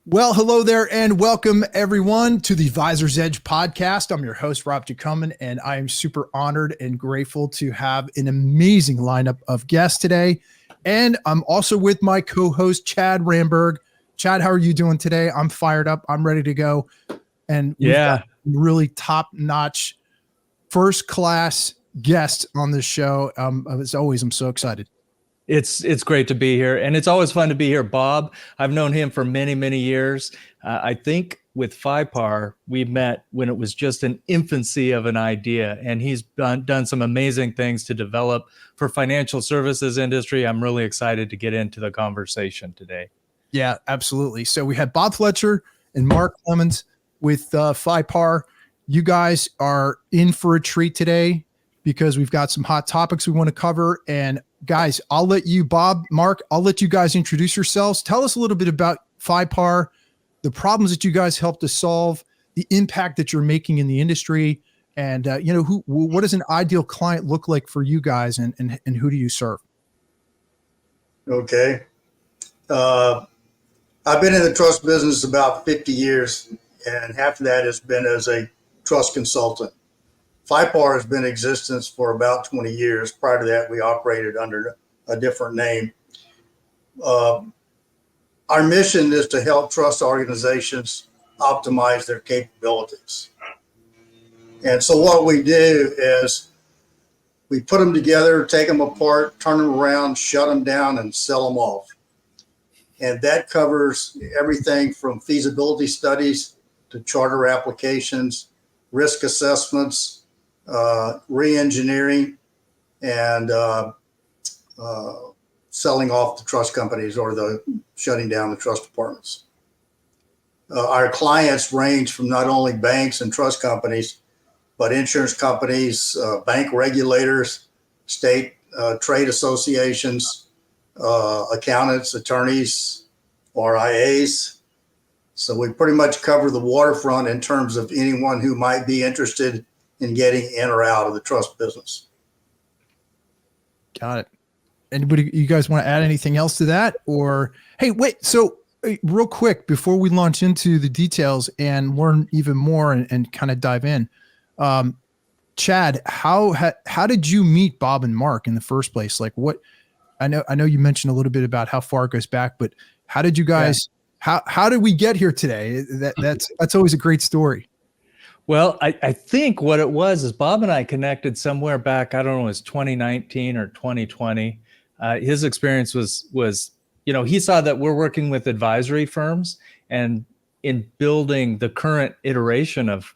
Well, hello there and welcome everyone to the Advisor's Edge podcast. I'm your host, Rob Jacomen, and I am super honored and grateful to have an amazing lineup of guests today. And I'm also with my co-host, Chad Ramberg. Chad, how are you doing today? I'm fired up. I'm ready to go. And we've got really top-notch, first-class guests on this show. As always, I'm so excited. It's great to be here, and it's always fun to be here. Bob, I've known him for many years. I think with FiPar, we met when it was just an infancy of an idea, and he's done some amazing things to develop for financial services industry. I'm really excited to get into the conversation today. Yeah, absolutely. So we had Bob Fletcher and Mark Clemons with FiPar. You guys are in for a treat today because we've got some hot topics we want to cover. And guys, I'll let you, Bob, Mark, I'll let you guys introduce yourselves. Tell us a little bit about FiPar, the problems that you guys help to solve, the impact that you're making in the industry, and what does an ideal client look like for you guys, and who do you serve? Okay. I've been in the trust business about 50 years, and half of that has been as a trust consultant. FiPar has been in existence for about 20 years. Prior to that, we operated under a different name. Our mission is to help trust organizations optimize their capabilities. And so what we do is we put them together, take them apart, turn them around, shut them down, and sell them off. And that covers everything from feasibility studies to charter applications, risk assessments, re-engineering, and selling off the trust companies or the shutting down the trust departments. Our clients range from not only banks and trust companies, but insurance companies, bank regulators, state trade associations, accountants, attorneys, RIAs. So we pretty much cover the waterfront in terms of anyone who might be interested in getting in or out of the trust business. Got it. Anybody, you guys want to add anything else to that? Or, hey, wait, so real quick, before we launch into the details and learn even more and kind of dive in, Chad, how did you meet Bob and Mark in the first place? Like what, I know you mentioned a little bit about how far it goes back, but how did you guys, how did we get here today? That's always a great story. Well, I think what it was is Bob and I connected somewhere back, I don't know, it was 2019 or 2020. His experience was, he saw that we're working with advisory firms, and in building the current iteration of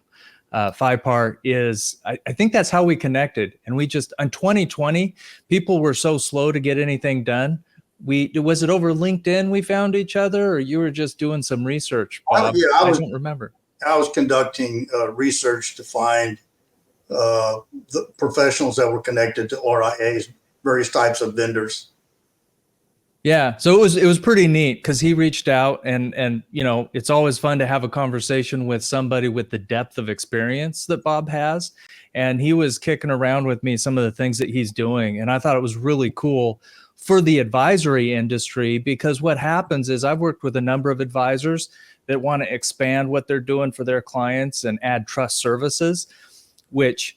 FiPar is, I think that's how we connected. And we just, in 2020, people were so slow to get anything done. Was it over LinkedIn we found each other, or you were just doing some research, Bob? I don't remember. I was conducting research to find the professionals that were connected to RIAs, various types of vendors. Yeah, so it was pretty neat because he reached out, and it's always fun to have a conversation with somebody with the depth of experience that Bob has, and he was kicking around with me some of the things that he's doing, and I thought it was really cool for the advisory industry, because what happens is I've worked with a number of advisors that want to expand what they're doing for their clients and add trust services, which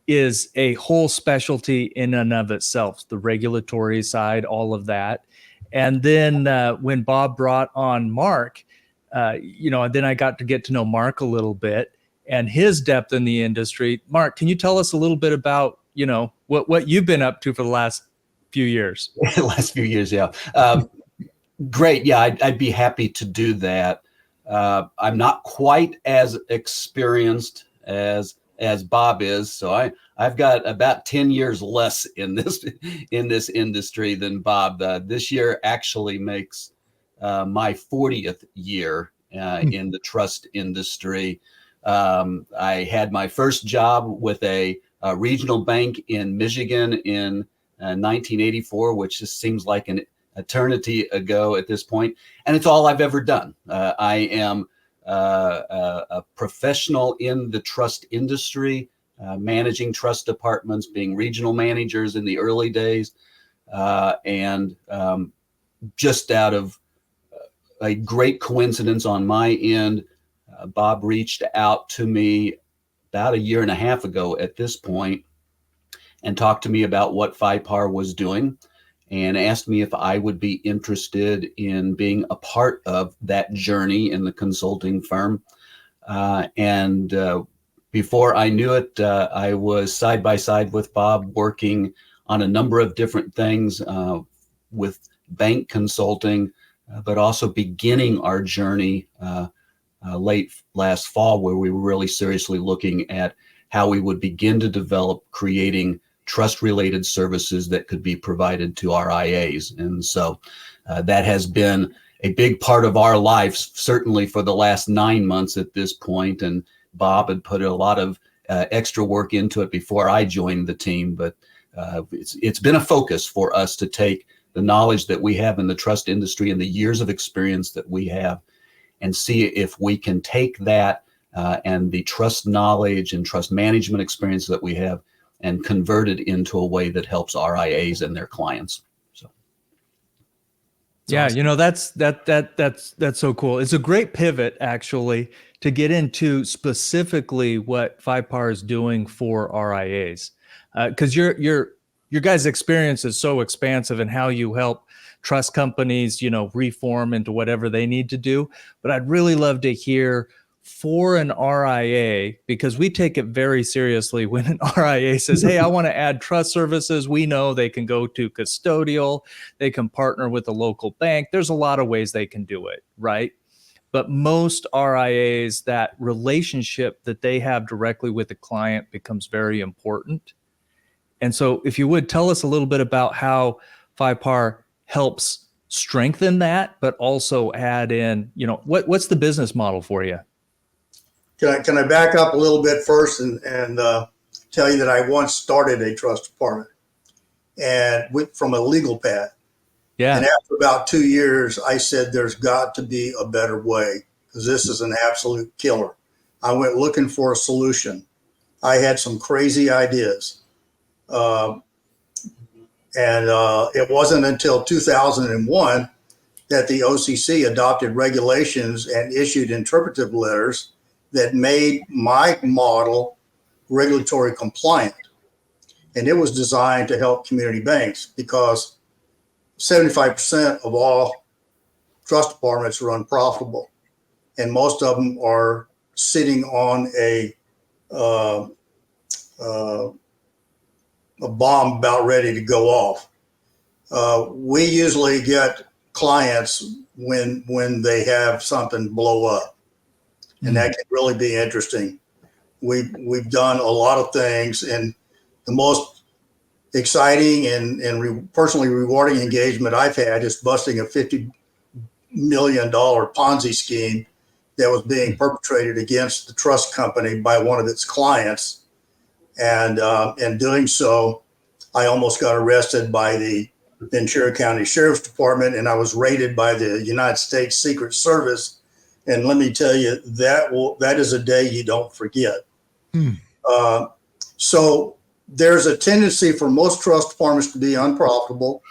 is a whole specialty in and of itself, the regulatory side, all of that. And then when Bob brought on Mark, then I got to get to know Mark a little bit and his depth in the industry. Mark, can you tell us a little bit about, what you've been up to for the last few years? Last few years, yeah. Great. Yeah, I'd be happy to do that. I'm not quite as experienced as Bob is, so I've got about 10 years less in this industry than Bob. This year actually makes my 40th year in the trust industry. I had my first job with a regional bank in Michigan in 1984, which just seems like an eternity ago at this point, and it's all I've ever done. I am a professional in the trust industry, managing trust departments, being regional managers in the early days, and just out of a great coincidence on my end. Bob reached out to me about a year and a half ago at this point and talked to me about what FiPar was doing and asked me if I would be interested in being a part of that journey in the consulting firm. And before I knew it, I was side by side with Bob working on a number of different things with bank consulting, but also beginning our journey late last fall, where we were really seriously looking at how we would begin to develop creating trust-related services that could be provided to RIAs. And so that has been a big part of our lives, certainly for the last 9 months at this point. And Bob had put a lot of extra work into it before I joined the team, but it's been a focus for us to take the knowledge that we have in the trust industry and the years of experience that we have and see if we can take that and the trust knowledge and trust management experience that we have and convert it into a way that helps RIAs and their clients. So, yeah, awesome. you know, that's so cool. It's a great pivot actually to get into specifically what FiPar is doing for RIAs, because your guys' experience is so expansive in how you help trust companies, you know, reform into whatever they need to do. But I'd really love to hear for an RIA, because we take it very seriously when an RIA says, hey, I want to add trust services. We know they can go to custodial, they can partner with a local bank. There's a lot of ways they can do it, right? But most RIAs, that relationship that they have directly with the client becomes very important. And so if you would tell us a little bit about how FiPar helps strengthen that, but also add in, you know, what's the business model for you? Can I back up a little bit first and tell you that I once started a trust department and went from a legal path. Yeah. And after about 2 years, I said, there's got to be a better way because this is an absolute killer. I went looking for a solution. I had some crazy ideas. And it wasn't until 2001 that the OCC adopted regulations and issued interpretive letters that made my model regulatory compliant. And it was designed to help community banks because 75% of all trust departments are unprofitable. And most of them are sitting on a bomb about ready to go off. We usually get clients when they have something blow up. And that can really be interesting. We've done a lot of things, and the most exciting and personally rewarding engagement I've had is busting a $50 million Ponzi scheme that was being perpetrated against the trust company by one of its clients. And in doing so, I almost got arrested by the Ventura County Sheriff's Department, and I was raided by the United States Secret Service. And let me tell you, that is a day you don't forget. So there's a tendency for most trust departments to be unprofitable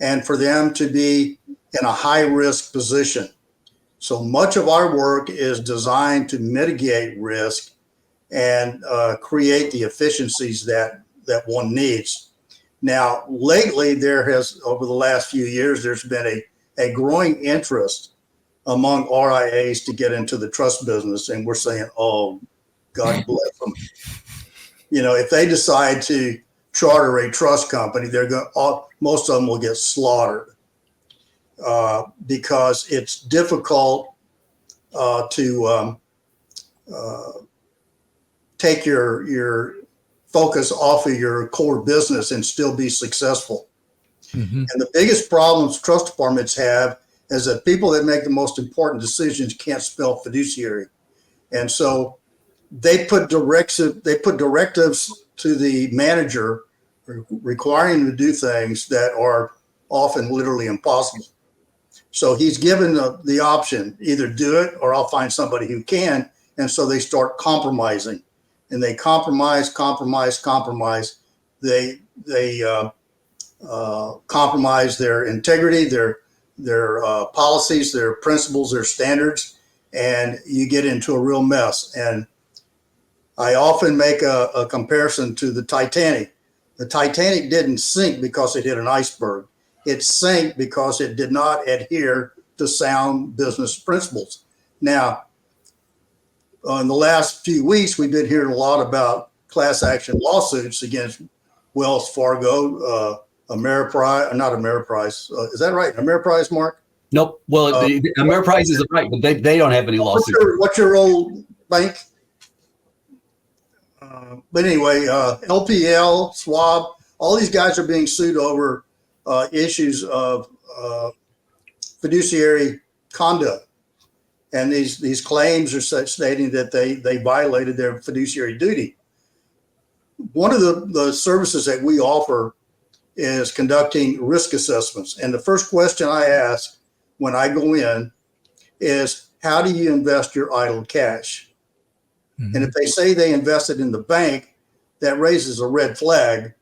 and for them to be in a high risk position. So much of our work is designed to mitigate risk and create the efficiencies that one needs. Now, lately, over the last few years, there's been a growing interest among RIAs to get into the trust business. And we're saying, oh, God bless them. You know, if they decide to charter a trust company, most of them will get slaughtered because it's difficult to take your focus off of your core business and still be successful. And the biggest problems trust departments have is that people that make the most important decisions can't spell fiduciary. And so they put directives to the manager requiring him to do things that are often literally impossible. So he's given the option, either do it or I'll find somebody who can. And so they start compromising, and they compromise. They compromise their integrity, policies, their principles, their standards, and you get into a real mess. And I often make a comparison to the Titanic. The Titanic didn't sink because it hit an iceberg. It sank because it did not adhere to sound business principles. Now, in the last few weeks, we've been hearing a lot about class action lawsuits against Wells Fargo, Ameriprise, not Ameriprise. Is that right? Ameriprise, Mark? Nope. Well, the Ameriprise is right, but they don't have any lawsuits. What's your old bank? But anyway, LPL, Schwab, all these guys are being sued over issues of fiduciary conduct. And these claims are such stating that they violated their fiduciary duty. One of the services that we offer is conducting risk assessments. And the first question I ask when I go in is, how do you invest your idle cash? Mm-hmm. And if they say they invested in the bank, that raises a red flag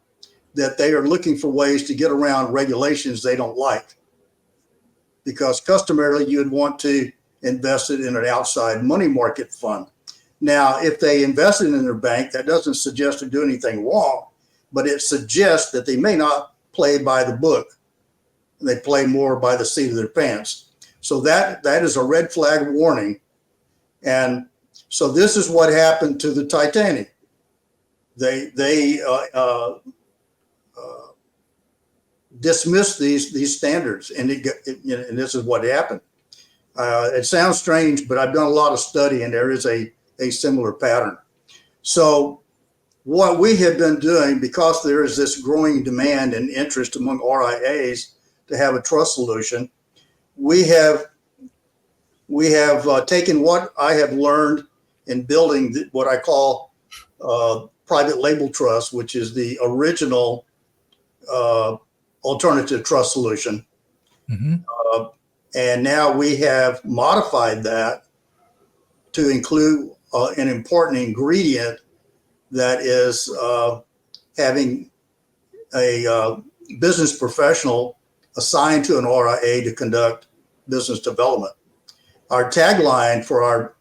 that they are looking for ways to get around regulations they don't like. Because customarily, you would want to invest it in an outside money market fund. Now, if they invested in their bank, that doesn't suggest to do anything wrong, but it suggests that they may not play by the book. They play more by the seat of their pants. So that is a red flag warning. And so this is what happened to the Titanic. They dismissed these standards, and and this is what happened. It sounds strange, but I've done a lot of study, and there is a similar pattern. So what we have been doing, because there is this growing demand and interest among RIAs to have a trust solution, we have taken what I have learned in building what I call private label trust, which is the original alternative trust solution. Mm-hmm. And now we have modified that to include an important ingredient that is having a business professional assigned to an RIA to conduct business development. Our tagline for our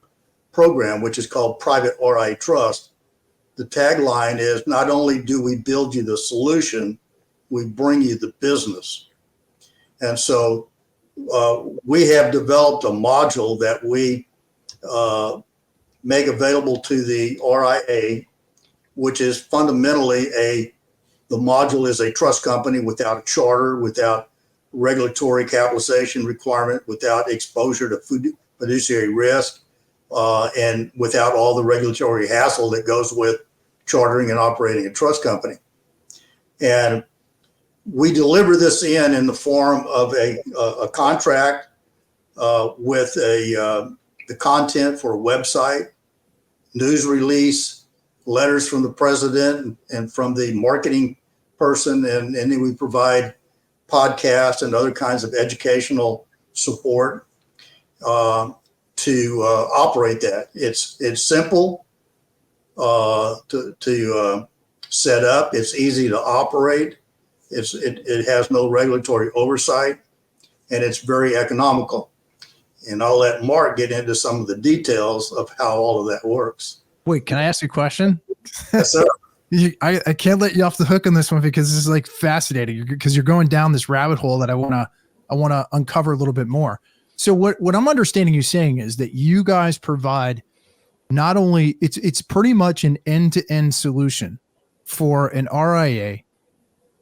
program, which is called Private RIA Trust, the tagline is, not only do we build you the solution, we bring you the business. And so we have developed a module that we make available to the RIA, which is fundamentally the module is a trust company without a charter, without regulatory capitalization requirement, without exposure to fiduciary risk, and without all the regulatory hassle that goes with chartering and operating a trust company. And we deliver this in the form of a contract with the content for a website, news release, letters from the president and from the marketing person, and then we provide podcasts and other kinds of educational support to operate that. It's simple to set up. It's easy to operate. It has no regulatory oversight, and it's very economical. And I'll let Mark get into some of the details of how all of that works. Wait, can I ask you a question? Yes, sir. I can't let you off the hook on this one because this is like fascinating, because you're going down this rabbit hole that I want to uncover a little bit more. So what I'm understanding you saying is that you guys provide not only it's pretty much an end-to-end solution for an RIA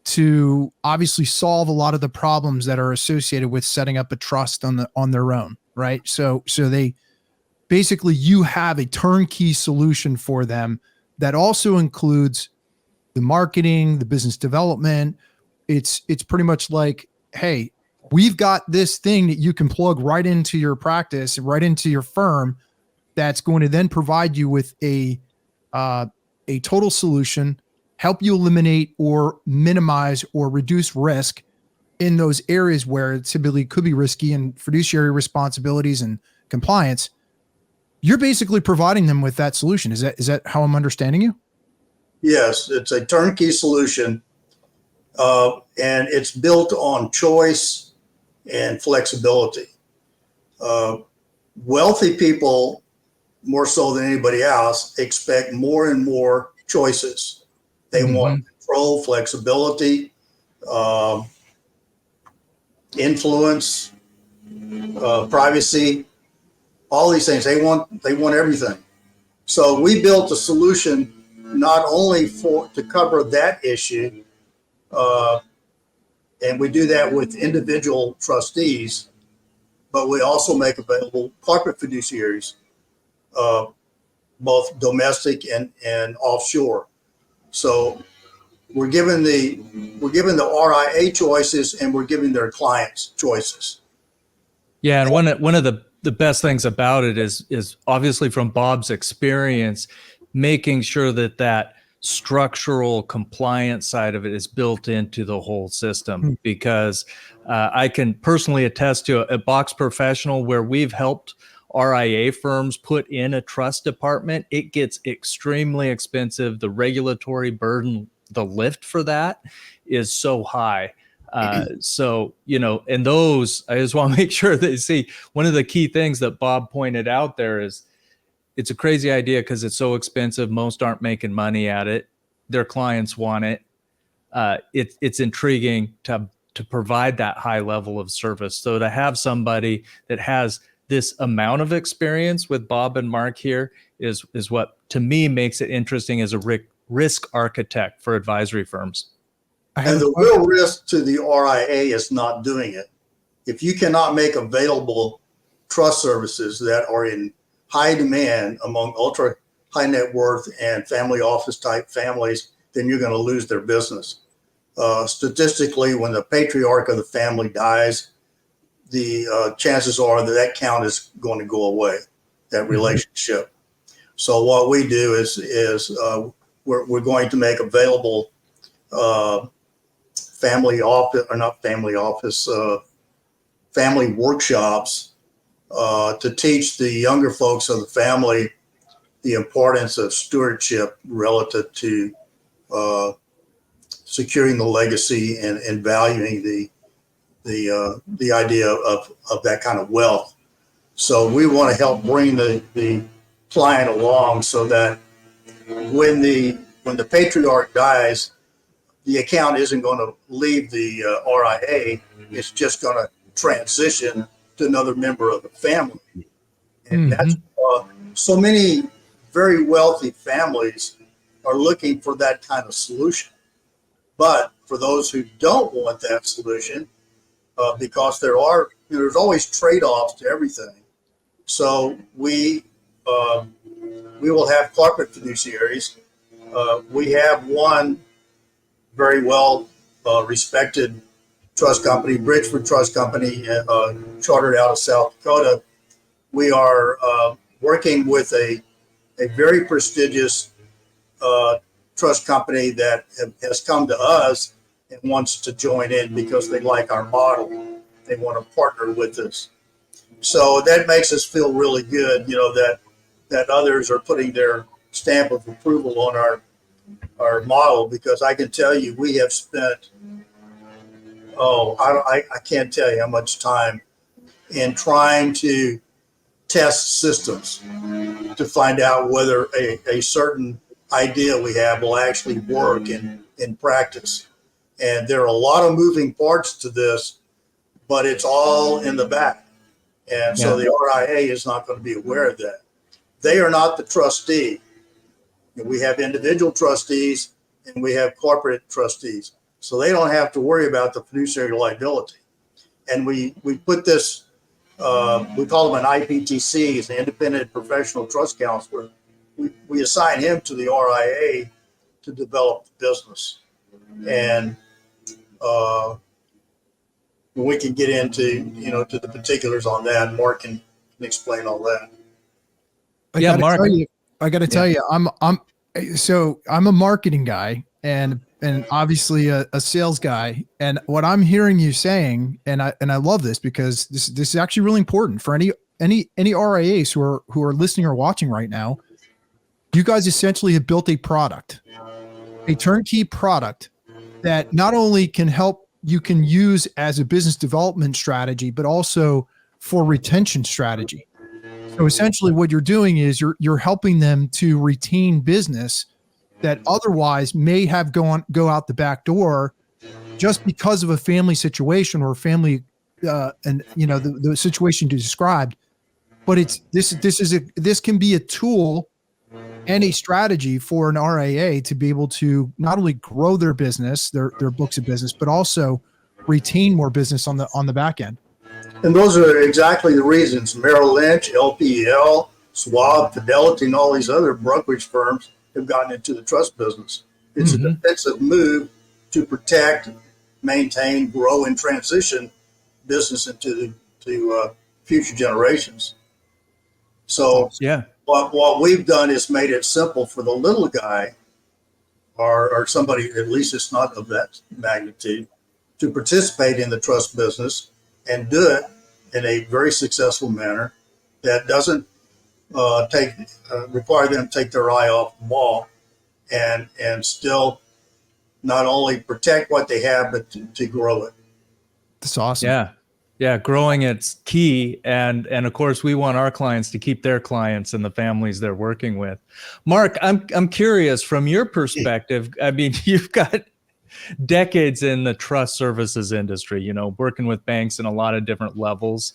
to obviously solve a lot of the problems that are associated with setting up a trust on their own, right? So they basically, you have a turnkey solution for them that also includes the marketing, the business development. It's pretty much like, hey, we've got this thing that you can plug right into your practice, right into your firm, that's going to then provide you with a total solution, help you eliminate or minimize or reduce risk in those areas where it typically could be risky, and fiduciary responsibilities and compliance. You're basically providing them with that solution. Is that how I'm understanding you? Yes, it's a turnkey solution, and it's built on choice and flexibility. Wealthy people, more so than anybody else, expect more and more choices. They want control, flexibility, influence, privacy, all these things. They want everything. So we built a solution not only to cover that issue, and we do that with individual trustees, but we also make available corporate fiduciaries, both domestic and offshore. So we're giving the RIA choices, and we're giving their clients choices. Yeah, and one of the best things about it is obviously from Bob's experience, making sure that structural compliance side of it is built into the whole system. Because I can personally attest to a Box Professional where we've helped RIA firms put in a trust department. It gets extremely expensive. The regulatory burden, the lift for that is so high. So, and those, I just want to make sure that you see, one of the key things that Bob pointed out there is it's a crazy idea because it's so expensive. Most aren't making money at it. Their clients want it. It's intriguing to provide that high level of service. So to have somebody that has this amount of experience with Bob and Mark here is what, to me, makes it interesting as a risk architect for advisory firms. And the real risk to the RIA is not doing it. If you cannot make available trust services that are in high demand among ultra high net worth and family office type families, then you're going to lose their business. Statistically, when the patriarch of the family dies, the chances are that count is going to go away, that relationship. So what we do is we're going to make available family workshops to teach the younger folks of the family the importance of stewardship relative to securing the legacy and valuing the idea of that kind of wealth. So we want to help bring the client along so that when the patriarch dies, the account isn't going to leave the RIA. It's just going to transition to another member of the family. And that's so many very wealthy families are looking for that kind of solution. But for those who don't want that solution, because there's always trade-offs to everything. So we will have corporate fiduciaries. We have one very well respected trust company, Bridgeford Trust Company, chartered out of South Dakota. We are working with a very prestigious trust company that has come to us and wants to join in because they like our model. They want to partner with us. So that makes us feel really good, that others are putting their stamp of approval on our model, because I can tell you we have spent, I can't tell you how much time in trying to test systems to find out whether a certain idea we have will actually work in practice. And there are a lot of moving parts to this, but it's all in the back. And so the RIA is not going to be aware of that. They are not the trustee. We have individual trustees and we have corporate trustees. So they don't have to worry about the fiduciary liability. And we put this, we call them an IPTCs, an independent professional trust counselor. We assign him to the RIA to develop the business. And we can get into, to the particulars on that. Mark can explain all that. Mark. I got to tell you, I'm a marketing guy and obviously a sales guy. And what I'm hearing you saying, and I love this because this is actually really important for any RIAs who are listening or watching right now. You guys essentially have built a product, a turnkey product that not only can help you can use as a business development strategy, but also for retention strategy. So essentially what you're doing is you're helping them to retain business that otherwise may have go out the back door just because of a family situation or family, and the situation you described. But this can be a tool and a strategy for an RIA to be able to not only grow their business, their books of business, but also retain more business on the back end. And those are exactly the reasons Merrill Lynch, LPL, Schwab, Fidelity, and all these other brokerage firms have gotten into the trust business. It's a defensive move to protect, maintain, grow, and transition business into future generations. So what we've done is made it simple for the little guy or somebody, at least it's not of that magnitude, to participate in the trust business and do it in a very successful manner that doesn't require them to take their eye off the ball and still not only protect what they have, but to grow it. That's awesome. Yeah. Growing it's key. And of course we want our clients to keep their clients and the families they're working with. Mark, I'm curious from your perspective. I mean, you've got decades in the trust services industry, working with banks in a lot of different levels.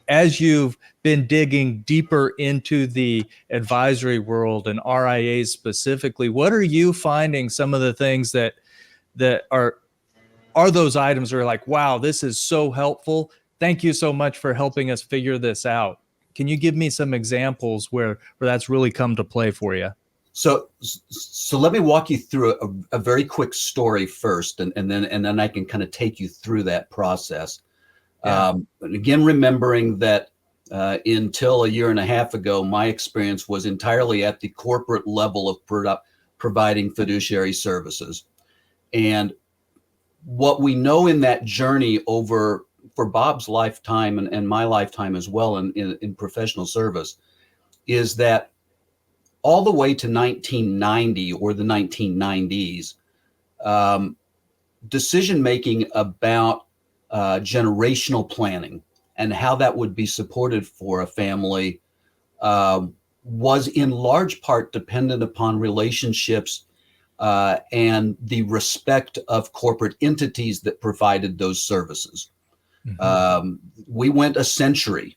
As you've been digging deeper into the advisory world and RIAs specifically, what are you finding some of the things that are those items that are like, wow, this is so helpful. Thank you so much for helping us figure this out. Can you give me some examples where that's really come to play for you? So let me walk you through a very quick story first, and then I can kind of take you through that process. And again, remembering that until a year and a half ago, my experience was entirely at the corporate level of providing fiduciary services. And what we know in that journey for Bob's lifetime and my lifetime as well in professional service is that all the way to 1990 or the 1990s, decision-making about generational planning and how that would be supported for a family was in large part dependent upon relationships and the respect of corporate entities that provided those services. We went a century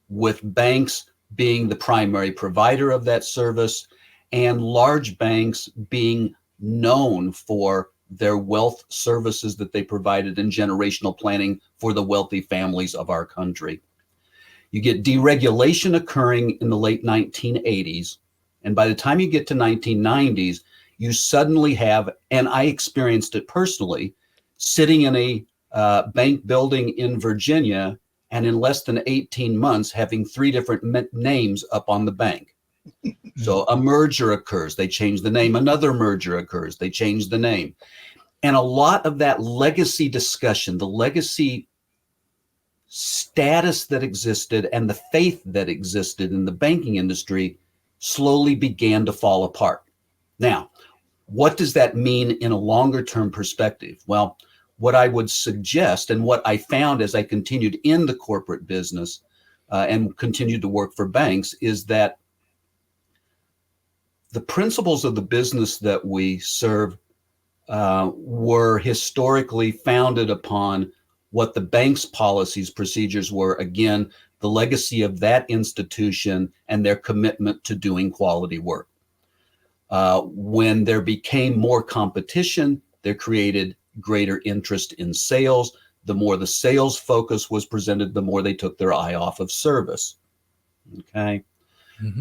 with banks being the primary provider of that service and large banks being known for their wealth services that they provided in generational planning for the wealthy families of our country. You get deregulation occurring in the late 1980s. And by the time you get to 1990s, you suddenly have, and I experienced it personally, sitting in a bank building in Virginia, and in less than 18 months, having 3 different names up on the bank. So a merger occurs, they change the name. Another merger occurs, they change the name. And a lot of that legacy discussion, the legacy status that existed and the faith that existed in the banking industry slowly began to fall apart. Now, what does that mean in a longer term perspective? Well, what I would suggest and what I found as I continued in the corporate business and continued to work for banks is that the principles of the business that we serve were historically founded upon what the bank's policies, procedures were, again, the legacy of that institution and their commitment to doing quality work. When there became more competition, there created greater interest in sales. The more the sales focus was presented, the more they took their eye off of service. Okay.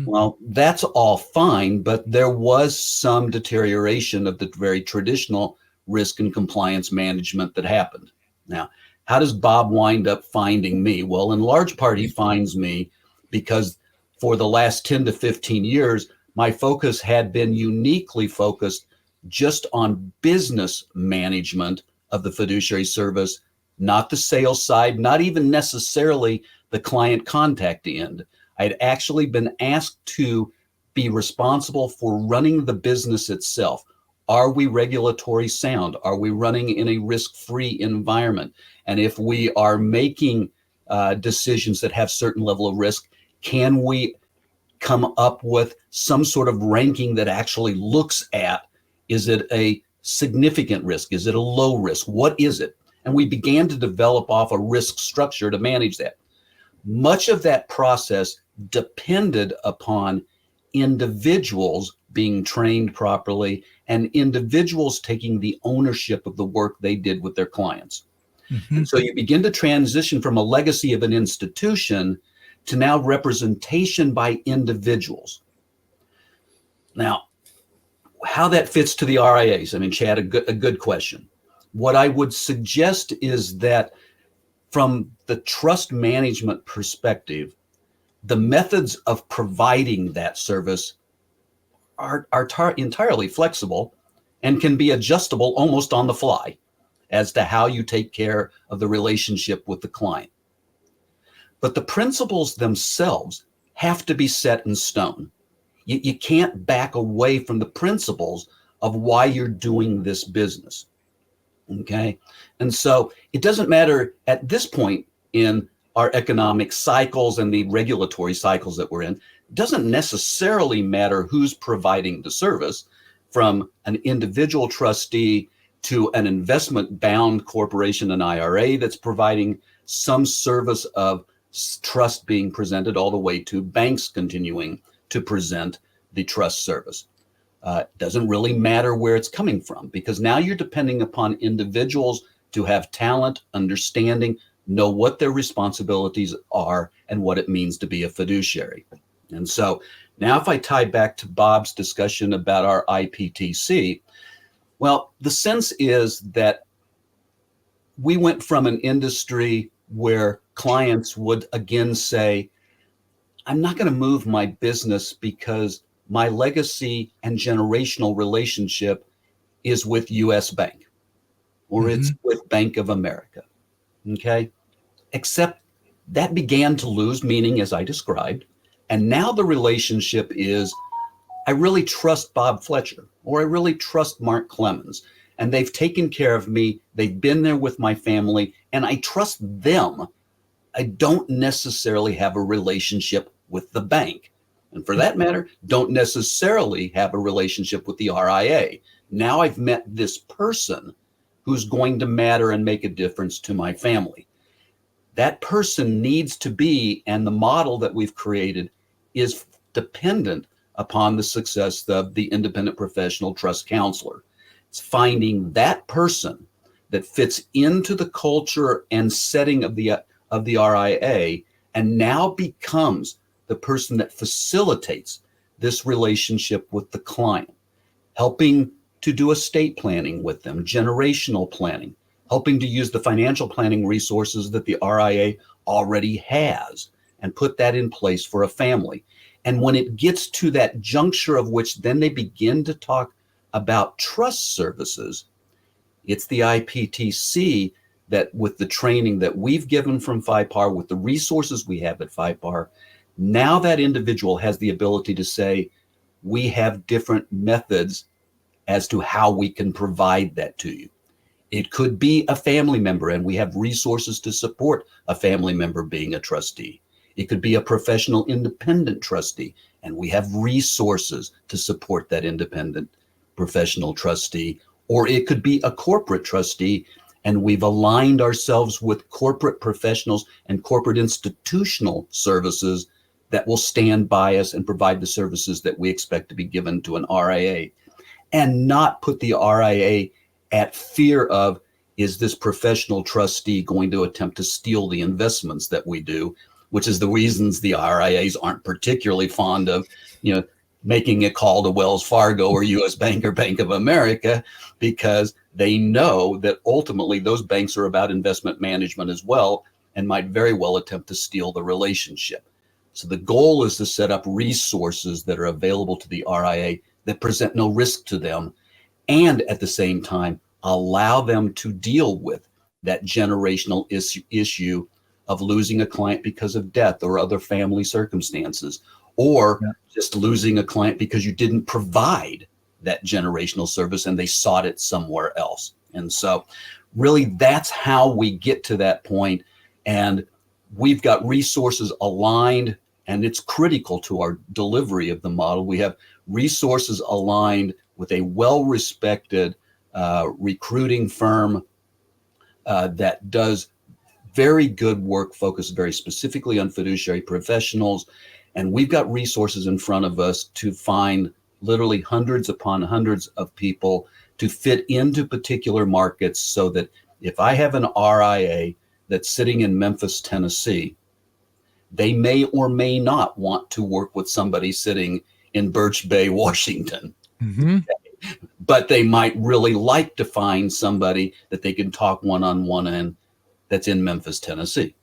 Well, that's all fine, but there was some deterioration of the very traditional risk and compliance management that happened. Now, how does Bob wind up finding me? Well, in large part, he finds me because for the last 10 to 15 years, my focus had been uniquely focused just on business management of the fiduciary service, not the sales side, not even necessarily the client contact end. I'd actually been asked to be responsible for running the business itself, Are we regulatory sound? Are we running in a risk-free environment? And if we are making decisions that have certain level of risk, can we come up with some sort of ranking that actually looks at, is it a significant risk? Is it a low risk? What is it? And we began to develop off a risk structure to manage that. Much of that process depended upon individuals being trained properly and individuals taking the ownership of the work they did with their clients. Mm-hmm. And so you begin to transition from a legacy of an institution to now representation by individuals. Now, how that fits to the RIAs, I mean, Chad, a good question. What I would suggest is that from the trust management perspective, the methods of providing that service are entirely flexible and can be adjustable almost on the fly as to how you take care of the relationship with the client. But the principles themselves have to be set in stone. You can't back away from the principles of why you're doing this business. Okay. And so it doesn't matter at this point in our economic cycles and the regulatory cycles that we're in, it doesn't necessarily matter who's providing the service, from an individual trustee to an investment bound corporation, an IRA that's providing some service of trust being presented, all the way to banks continuing to present the trust service. Doesn't really matter where it's coming from, because now you're depending upon individuals to have talent, understanding, know what their responsibilities are and what it means to be a fiduciary. And so now if I tie back to Bob's discussion about our IPTC, well, the sense is that we went from an industry where clients would again say, I'm not going to move my business because my legacy and generational relationship is with US Bank, or it's with Bank of America. Okay. Except that began to lose meaning, as I described. And now the relationship is, I really trust Bob Fletcher, or I really trust Mark Clemons, and they've taken care of me. They've been there with my family, and I trust them. I don't necessarily have a relationship with the bank. And for that matter, don't necessarily have a relationship with the RIA. Now I've met this person who's going to matter and make a difference to my family. That person needs to be, and the model that we've created is dependent upon the success of the independent professional trust counselor. It's finding that person that fits into the culture and setting of the RIA, and now becomes the person that facilitates this relationship with the client, helping to do estate planning with them, generational planning, helping to use the financial planning resources that the RIA already has and put that in place for a family. And when it gets to that juncture of which then they begin to talk about trust services, it's the IPTC that, with the training that we've given from FiPar, with the resources we have at FiPar, now that individual has the ability to say, we have different methods as to how we can provide that to you. It could be a family member, and we have resources to support a family member being a trustee. It could be a professional independent trustee, and we have resources to support that independent professional trustee. Or it could be a corporate trustee, and we've aligned ourselves with corporate professionals and corporate institutional services that will stand by us and provide the services that we expect to be given to an RIA, and not put the RIA at fear of, is this professional trustee going to attempt to steal the investments that we do, which is the reasons the RIAs aren't particularly fond of, making a call to Wells Fargo or US Bank or Bank of America, because they know that ultimately those banks are about investment management as well, and might very well attempt to steal the relationship. So the goal is to set up resources that are available to the RIA that present no risk to them, and at the same time allow them to deal with that generational issue of losing a client because of death or other family circumstances, or just losing a client because you didn't provide that generational service and they sought it somewhere else. And so really that's how we get to that point. And we've got resources aligned, and it's critical to our delivery of the model. We have resources aligned with a well-respected recruiting firm that does very good work, focused very specifically on fiduciary professionals. And we've got resources in front of us to find literally hundreds upon hundreds of people to fit into particular markets, so that if I have an RIA that's sitting in Memphis, Tennessee, they may or may not want to work with somebody sitting in Birch Bay, Washington. Mm-hmm. But they might really like to find somebody that they can talk one-on-one in that's in Memphis, Tennessee.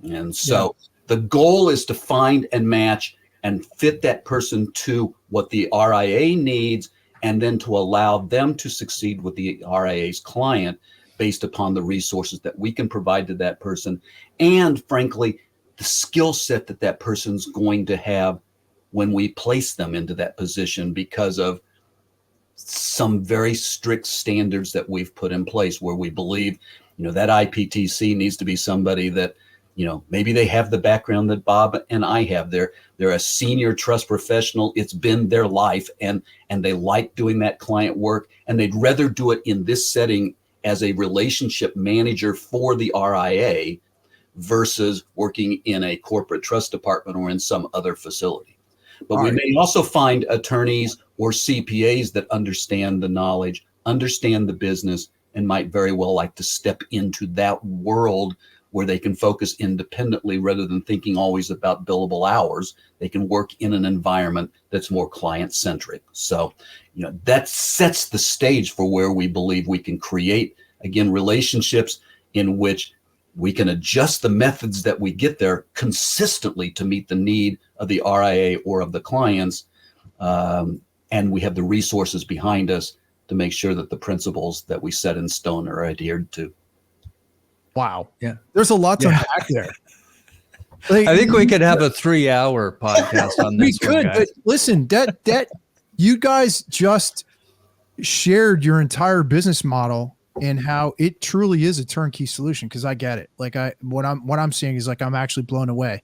And so the goal is to find and match and fit that person to what the RIA needs, and then to allow them to succeed with the RIA's client based upon the resources that we can provide to that person. And frankly, the skill set that that person's going to have when we place them into that position, because of some very strict standards that we've put in place, where we believe, that IPTC needs to be somebody that, maybe they have the background that Bob and I have. They're a senior trust professional. It's been their life, and they like doing that client work, and they'd rather do it in this setting as a relationship manager for the RIA versus working in a corporate trust department or in some other facility. But we may also find attorneys or CPAs that understand the knowledge, understand the business, and might very well like to step into that world where they can focus independently rather than thinking always about billable hours. They can work in an environment that's more client-centric. So, that sets the stage for where we believe we can create, again, relationships in which we can adjust the methods that we get there consistently to meet the need of the RIA or of the clients. And we have the resources behind us to make sure that the principles that we set in stone are adhered to. Wow. Yeah. There's a lot to unpack there. I think we could have a 3-hour podcast on this. We could, but listen, that you guys just shared your entire business model and how it truly is a turnkey solution. Cause I get it. Like what I'm seeing is like, I'm actually blown away,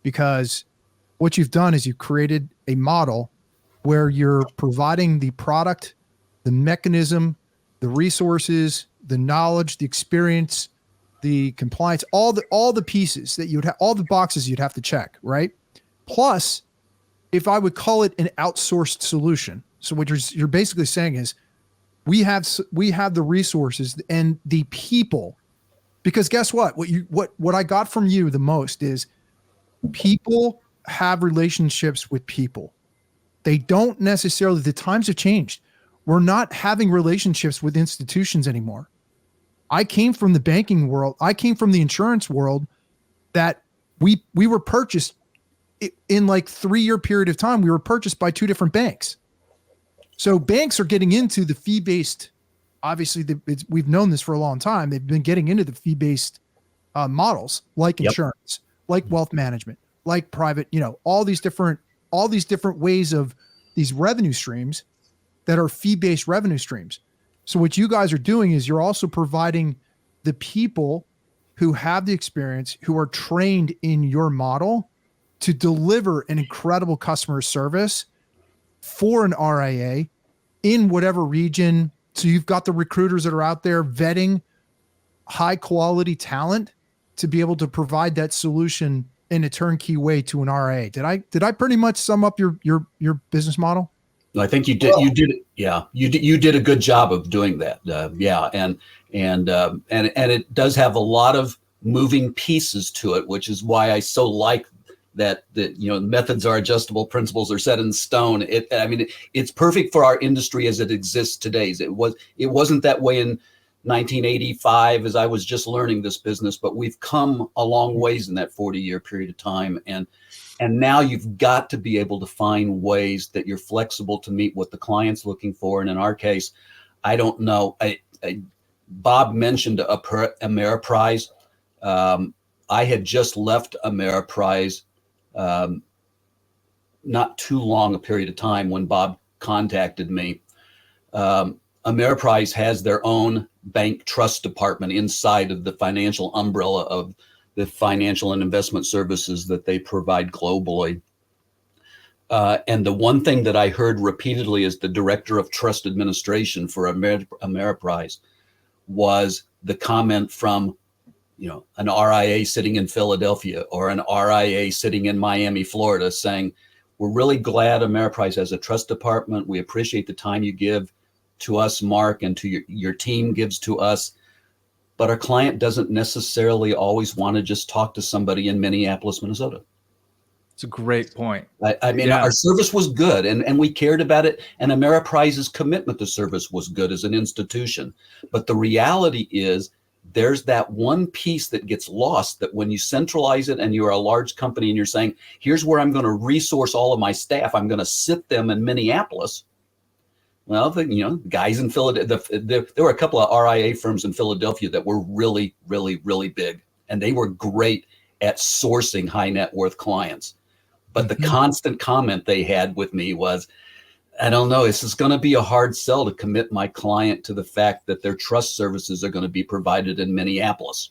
because what you've done is you've created a model where you're providing the product, the mechanism, the resources, the knowledge, the experience, the compliance, all the pieces that you would have, all the boxes you'd have to check, right? Plus, if I would call it an outsourced solution. So what you're basically saying is we have the resources and the people, because guess what? What I got from you the most is people have relationships with people. They don't necessarily, the times have changed. We're not having relationships with institutions anymore. I came from the banking world. I came from the insurance world, that we were purchased in like 3-year period of time. We were purchased by 2 different banks. So banks are getting into the fee-based, obviously we've known this for a long time. They've been getting into the fee-based models, like insurance, like wealth management, like private, all these different ways of these revenue streams that are fee-based revenue streams. So what you guys are doing is you're also providing the people who have the experience, who are trained in your model to deliver an incredible customer service for an RIA in whatever region. So you've got the recruiters that are out there vetting high quality talent to be able to provide that solution in a turnkey way to an RIA. Did I pretty much sum up your business model? I think you did. You did. Yeah, you did a good job of doing that. And it does have a lot of moving pieces to it, which is why I so like that. Methods are adjustable, principles are set in stone. It's perfect for our industry as it exists today. It wasn't that way in 1985 as I was just learning this business, but we've come a long ways in that 40-year period of time. And now you've got to be able to find ways that you're flexible to meet what the client's looking for. And in our case, I don't know. Bob mentioned Ameriprise. I had just left Ameriprise not too long a period of time when Bob contacted me. Ameriprise has their own bank trust department inside of the financial umbrella of the financial and investment services that they provide globally. And the one thing that I heard repeatedly as the director of trust administration for Ameriprise was the comment from, an RIA sitting in Philadelphia or an RIA sitting in Miami, Florida, saying, we're really glad Ameriprise has a trust department. We appreciate the time you give to us, Mark, and to your team gives to us. But our client doesn't necessarily always want to just talk to somebody in Minneapolis, Minnesota. It's a great point. I mean, our service was good and we cared about it. And Ameriprise's commitment to service was good as an institution. But the reality is there's that one piece that gets lost, that when you centralize it and you're a large company and you're saying, here's where I'm going to resource all of my staff. I'm going to sit them in Minneapolis. Well, guys in Philadelphia, there were a couple of RIA firms in Philadelphia that were really, really, really big. And they were great at sourcing high net worth clients. But the constant comment they had with me was, I don't know, this is going to be a hard sell to commit my client to the fact that their trust services are going to be provided in Minneapolis.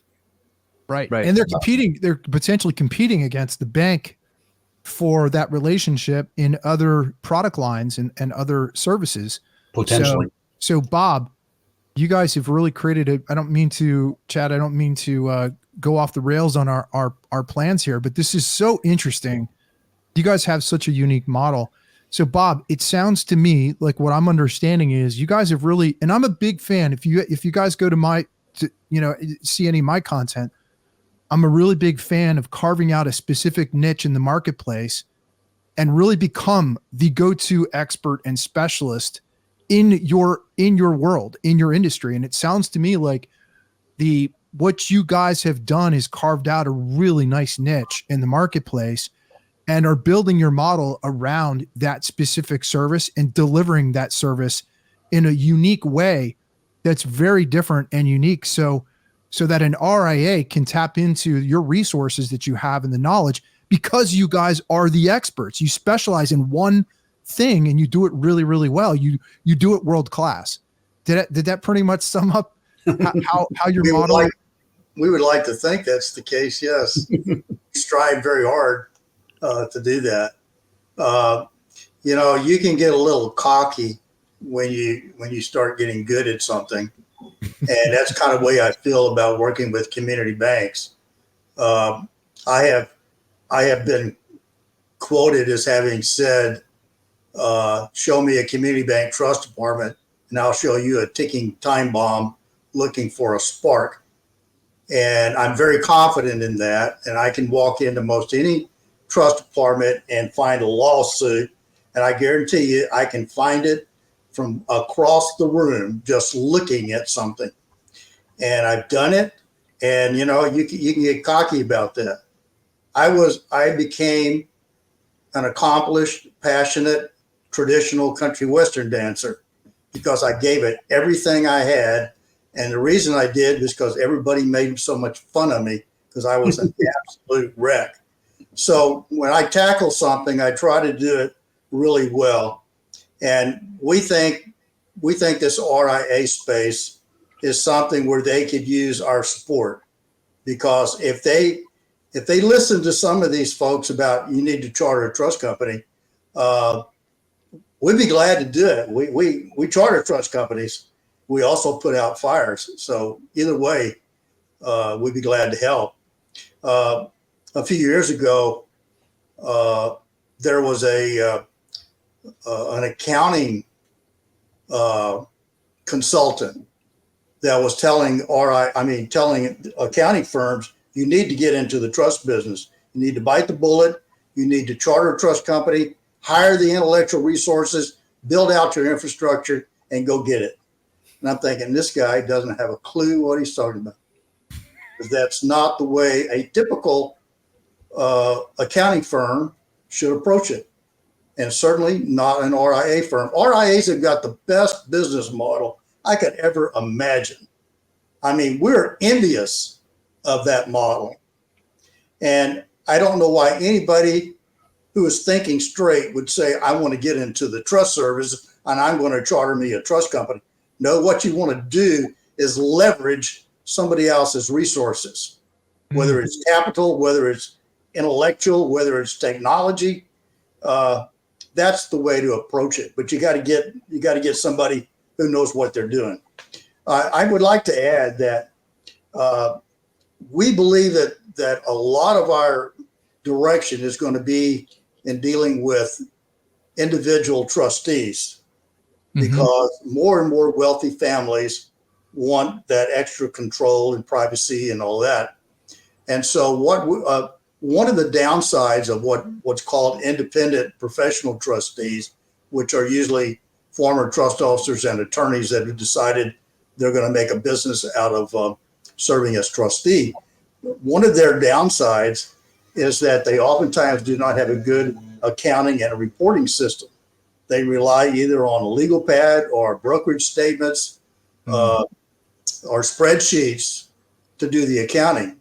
Right. And they're potentially competing against the bank for that relationship in other product lines and other services. Potentially. So Bob, you guys have really created I don't mean to go off the rails on our plans here, but this is so interesting. You guys have such a unique model. So Bob, it sounds to me like what I'm understanding is you guys have really, and I'm a big fan. If you guys go to see any of my content, I'm a really big fan of carving out a specific niche in the marketplace and really become the go-to expert and specialist in your world, in your industry. And it sounds to me like what you guys have done is carved out a really nice niche in the marketplace and are building your model around that specific service and delivering that service in a unique way that's very different and unique. So that an RIA can tap into your resources that you have and the knowledge because you guys are the experts. You specialize in one thing and you do it really, really well. You do it world class. Did that pretty much sum up how your model? We would like to think that's the case. Yes. We strive very hard to do that. You can get a little cocky when you start getting good at something. And that's kind of the way I feel about working with community banks. I have been quoted as having said, show me a community bank trust department and I'll show you a ticking time bomb looking for a spark. And I'm very confident in that. And I can walk into most any trust department and find a lawsuit. And I guarantee you, I can find it from across the room just looking at something. And I've done it. And, you can get cocky about that. I became an accomplished, passionate, traditional country Western dancer because I gave it everything I had. And the reason I did was because everybody made so much fun of me because I was an absolute wreck. So when I tackle something, I try to do it really well. And we think this RIA space is something where they could use our support, because if they listen to some of these folks about you need to charter a trust company, we'd be glad to do it. We charter trust companies. We also put out fires. So either way, we'd be glad to help. A few years ago, there was an accounting consultant that was telling accounting firms, you need to get into the trust business. You need to bite the bullet. You need to charter a trust company, hire the intellectual resources, build out your infrastructure, and go get it. And I'm thinking, this guy doesn't have a clue what he's talking about, because that's not the way a typical accounting firm should approach it. And certainly not an RIA firm. RIAs have got the best business model I could ever imagine. I mean, we're envious of that model. And I don't know why anybody who is thinking straight would say, I want to get into the trust service. and I'm going to charter me a trust company. No, what you want to do is leverage somebody else's resources, whether it's capital, whether it's intellectual, whether it's technology. That's the way to approach it. But you got to get somebody who knows what they're doing. I would like to add that we believe that a lot of our direction is going to be in dealing with individual trustees, because more and more wealthy families want that extra control and privacy and all that. And so one of the downsides of what's called independent professional trustees, which are usually former trust officers and attorneys that have decided they're going to make a business out of serving as trustee. One of their downsides is that they oftentimes do not have a good accounting and a reporting system. They rely either on a legal pad or brokerage statements or spreadsheets to do the accounting.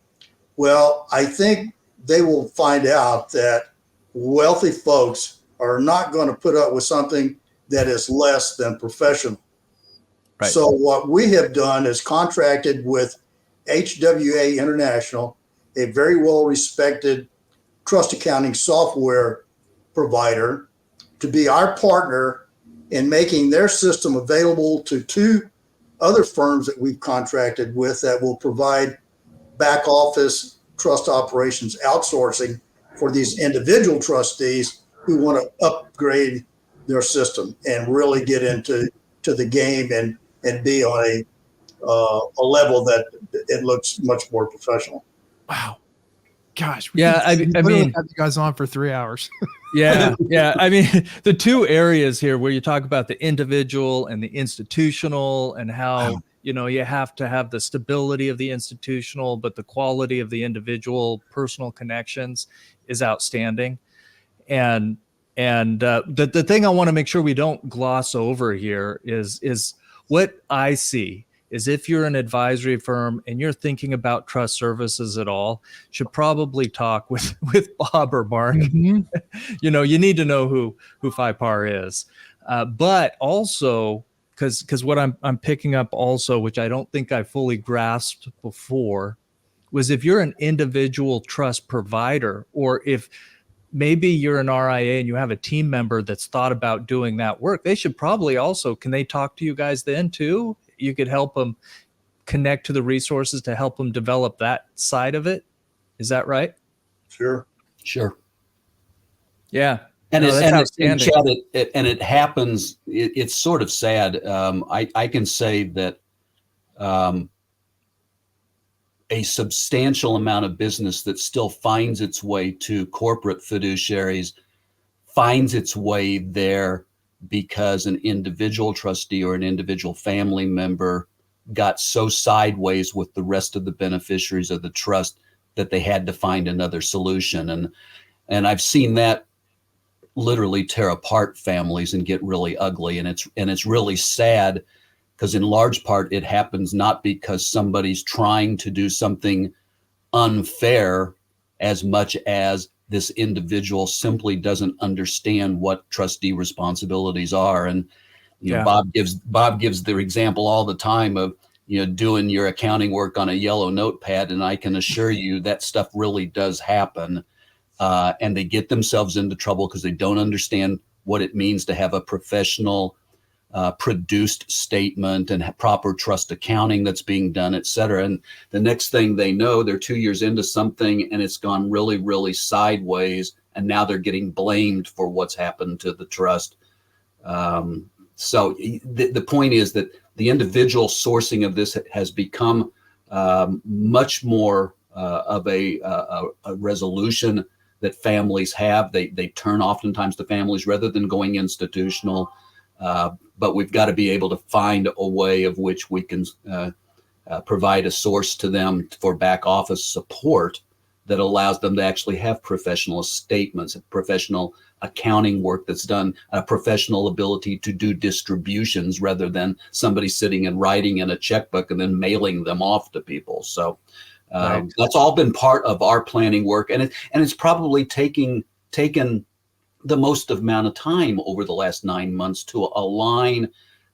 Well, I think they will find out that wealthy folks are not going to put up with something that is less than professional. Right. So what we have done is contracted with HWA International, a very well-respected trust accounting software provider, to be our partner in making their system available to two other firms that we've contracted with that will provide back office trust operations outsourcing for these individual trustees who want to upgrade their system and really get into the game and be on a level that it looks much more professional. Wow. Gosh. Yeah. I mean, have you guys on for 3 hours. Yeah. I mean, the two areas here where you talk about the individual and the institutional, and how, you have to have the stability of the institutional, but the quality of the individual personal connections is outstanding. And the thing I want to make sure we don't gloss over here is what I see is, if you're an advisory firm and you're thinking about trust services at all, should probably talk with Bob or Mark. You need to know who FiPar is, but also because what I'm picking up also, which I don't think I fully grasped before, was if you're an individual trust provider, or if maybe you're an RIA and you have a team member that's thought about doing that work, they should probably also, can they talk to you guys then too? You could help them connect to the resources to help them develop that side of it. Is that right? Sure. Yeah. And and Chad, it happens. It's sort of sad. I can say that a substantial amount of business that still finds its way to corporate fiduciaries finds its way there because an individual trustee or an individual family member got so sideways with the rest of the beneficiaries of the trust that they had to find another solution. And I've seen that literally tear apart families and get really ugly. And it's really sad, because in large part it happens not because somebody's trying to do something unfair, as much as this individual simply doesn't understand what trustee responsibilities are. And Bob gives the example all the time of doing your accounting work on a yellow notepad, and I can assure you that stuff really does happen, and they get themselves into trouble because they don't understand what it means to have a professional produced statement and proper trust accounting that's being done, et cetera. And the next thing they know, they're 2 years into something and it's gone really, really sideways. And now they're getting blamed for what's happened to the trust. So the point is that the individual sourcing of this has become much more of a resolution that families have. They turn oftentimes to families rather than going institutional. But we've got to be able to find a way of which we can provide a source to them for back office support that allows them to actually have professional statements, professional accounting work that's done, a professional ability to do distributions rather than somebody sitting and writing in a checkbook and then mailing them off to people. So that's all been part of our planning work, and it's probably taken the most amount of time over the last 9 months to align,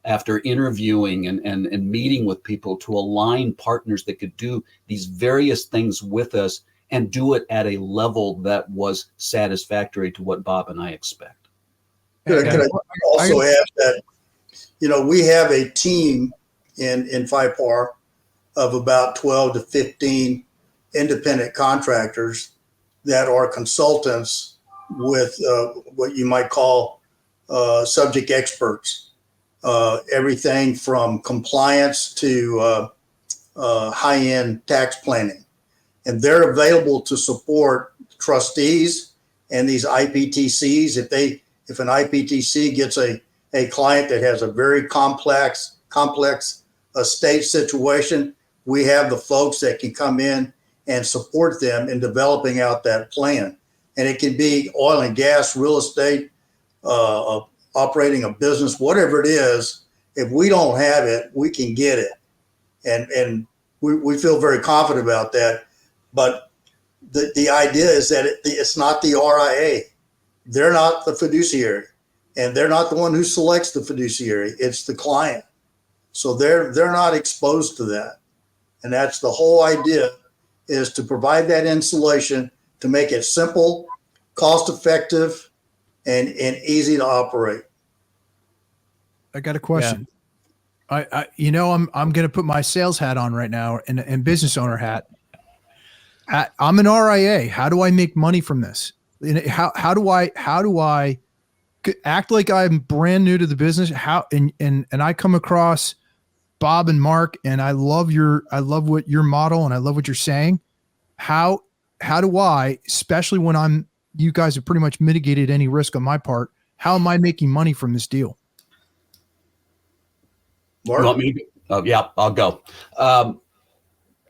after interviewing and meeting with people, to align partners that could do these various things with us and do it at a level that was satisfactory to what Bob and I expect. Can I also add that, we have a team in FiPar of about 12 to 15 independent contractors that are consultants with what you might call subject experts. Everything from compliance to high-end tax planning. And they're available to support trustees and these IPTCs. If an IPTC gets a client that has a very complex estate situation, we have the folks that can come in and support them in developing out that plan. And it can be oil and gas, real estate, operating a business, whatever it is. If we don't have it, we can get it. And we feel very confident about that. But the idea is that it's not the RIA. They're not the fiduciary, and they're not the one who selects the fiduciary. It's the client. So they're not exposed to that. And that's the whole idea, is to provide that insulation to make it simple, cost effective, and easy to operate. I got a question. Yeah. I'm going to put my sales hat on right now and business owner hat. I'm an RIA. How do I make money from this? How do I act like I'm brand new to the business? And I come across Bob and Mark, and I love what your model, and I love what you're saying. How do I, especially when you guys have pretty much mitigated any risk on my part, how am I making money from this deal? Mark? You want me to, yeah, I'll go.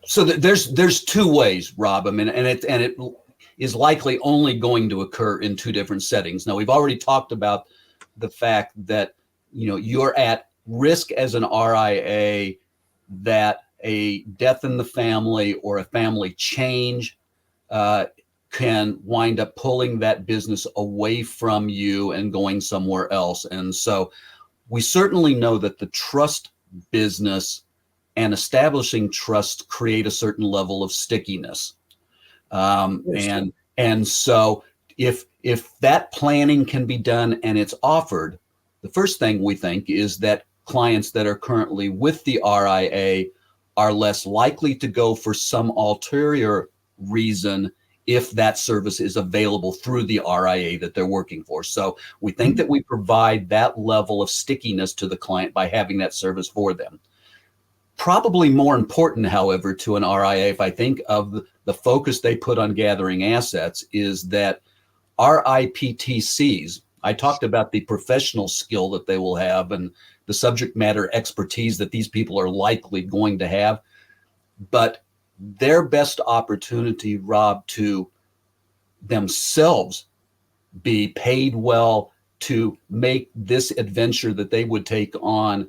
So there's two ways, Rob. I mean, and it is likely only going to occur in two different settings. Now, we've already talked about the fact that you're at risk as an RIA that a death in the family or a family change can wind up pulling that business away from you and going somewhere else. And so we certainly know that the trust business and establishing trust create a certain level of stickiness. And so if that planning can be done and it's offered, the first thing we think is that clients that are currently with the RIA are less likely to go for some ulterior reason if that service is available through the RIA that they're working for. So we think that we provide that level of stickiness to the client by having that service for them. Probably more important, however, to an RIA, if I think of the focus they put on gathering assets, is that our IPTCs, I talked about the professional skill that they will have and the subject matter expertise that these people are likely going to have, but their best opportunity, Rob, to themselves be paid well to make this adventure that they would take on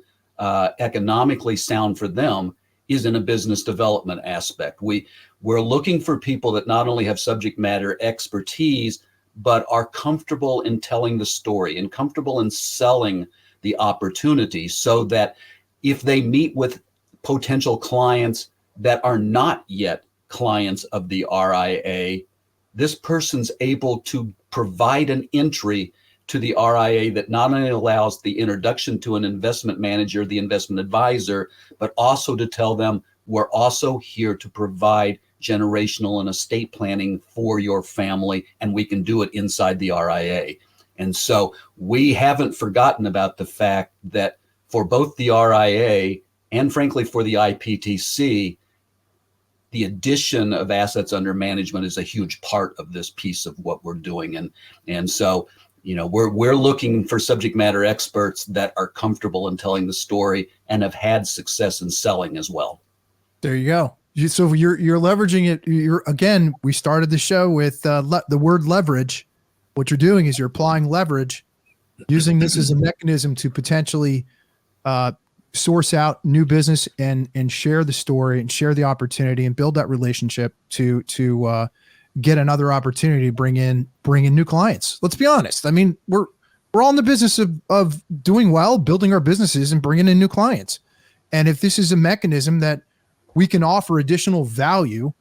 economically sound for them is in a business development aspect. We're looking for people that not only have subject matter expertise, but are comfortable in telling the story and comfortable in selling the opportunity, so that if they meet with potential clients that are not yet clients of the RIA, this person's able to provide an entry to the RIA that not only allows the introduction to an investment manager, the investment advisor, but also to tell them, we're also here to provide generational and estate planning for your family, and we can do it inside the RIA. And so we haven't forgotten about the fact that for both the RIA and frankly for the IPTC, the addition of assets under management is a huge part of this piece of what we're doing. And so, we're looking for subject matter experts that are comfortable in telling the story and have had success in selling as well. There you go. So you're leveraging it. Again, we started the show with the word leverage. What you're doing is you're applying leverage, using this as a mechanism to potentially source out new business and share the story and share the opportunity and build that relationship to get another opportunity to bring in new clients. Let's be honest. I mean, we're all in the business of doing well, building our businesses and bringing in new clients. And if this is a mechanism that we can offer additional value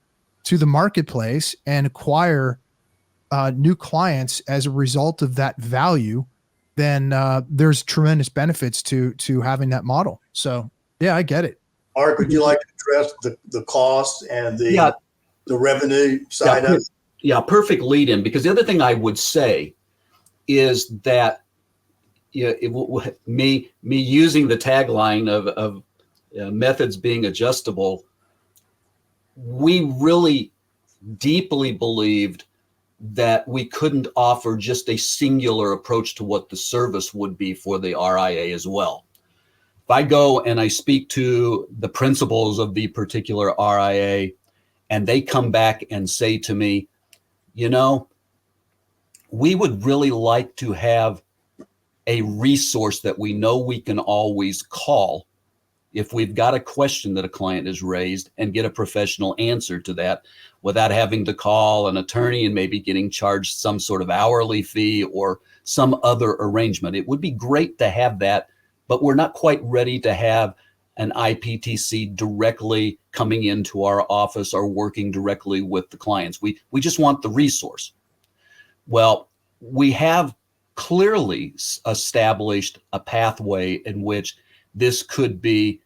to the marketplace and acquire new clients as a result of that value, then there's tremendous benefits to having that model. So yeah, I get it. Mark, would you like to address the cost and the revenue side of it? Yeah, perfect lead in, because the other thing I would say is that me using the tagline of methods being adjustable, we really deeply believed that we couldn't offer just a singular approach to what the service would be for the RIA as well. If I go and I speak to the principals of the particular RIA and they come back and say to me, we would really like to have a resource that we know we can always call if we've got a question that a client has raised and get a professional answer to that without having to call an attorney and maybe getting charged some sort of hourly fee or some other arrangement. It would be great to have that, but we're not quite ready to have an IPTC directly coming into our office or working directly with the clients. We just want the resource. Well, we have clearly established a pathway in which this could be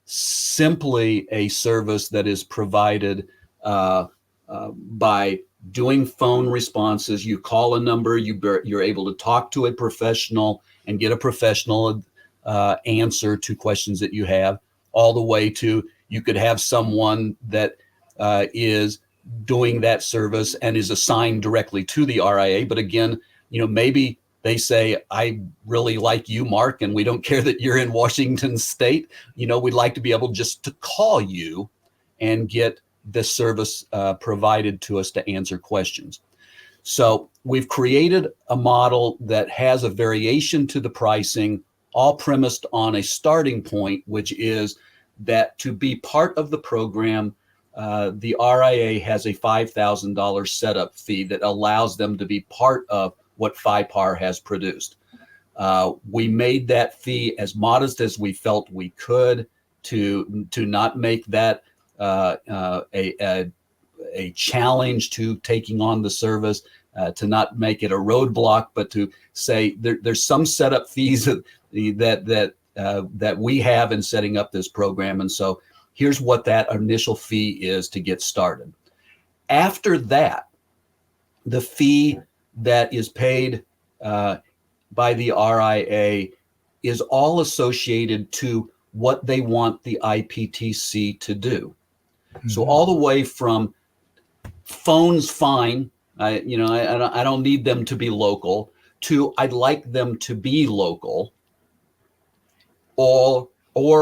simply a service that is provided by doing phone responses. You call a number, you're able to talk to a professional and get a professional answer to questions that you have, all the way to you could have someone that is doing that service and is assigned directly to the RIA. But again, maybe they say, I really like you, Mark, and we don't care that you're in Washington State. We'd like to be able just to call you and get the service provided to us to answer questions. So we've created a model that has a variation to the pricing, all premised on a starting point, which is that to be part of the program, the RIA has a $5,000 setup fee that allows them to be part of what FiPar has produced. We made that fee as modest as we felt we could to not make that a challenge to taking on the service, to not make it a roadblock, but to say there's some setup fees that we have in setting up this program. And so here's what that initial fee is to get started. After that, the fee that is paid by the RIA is all associated to what they want the IPTC to do. Mm-hmm. So all the way from phones fine, I don't need them to be local, to I'd like them to be local, or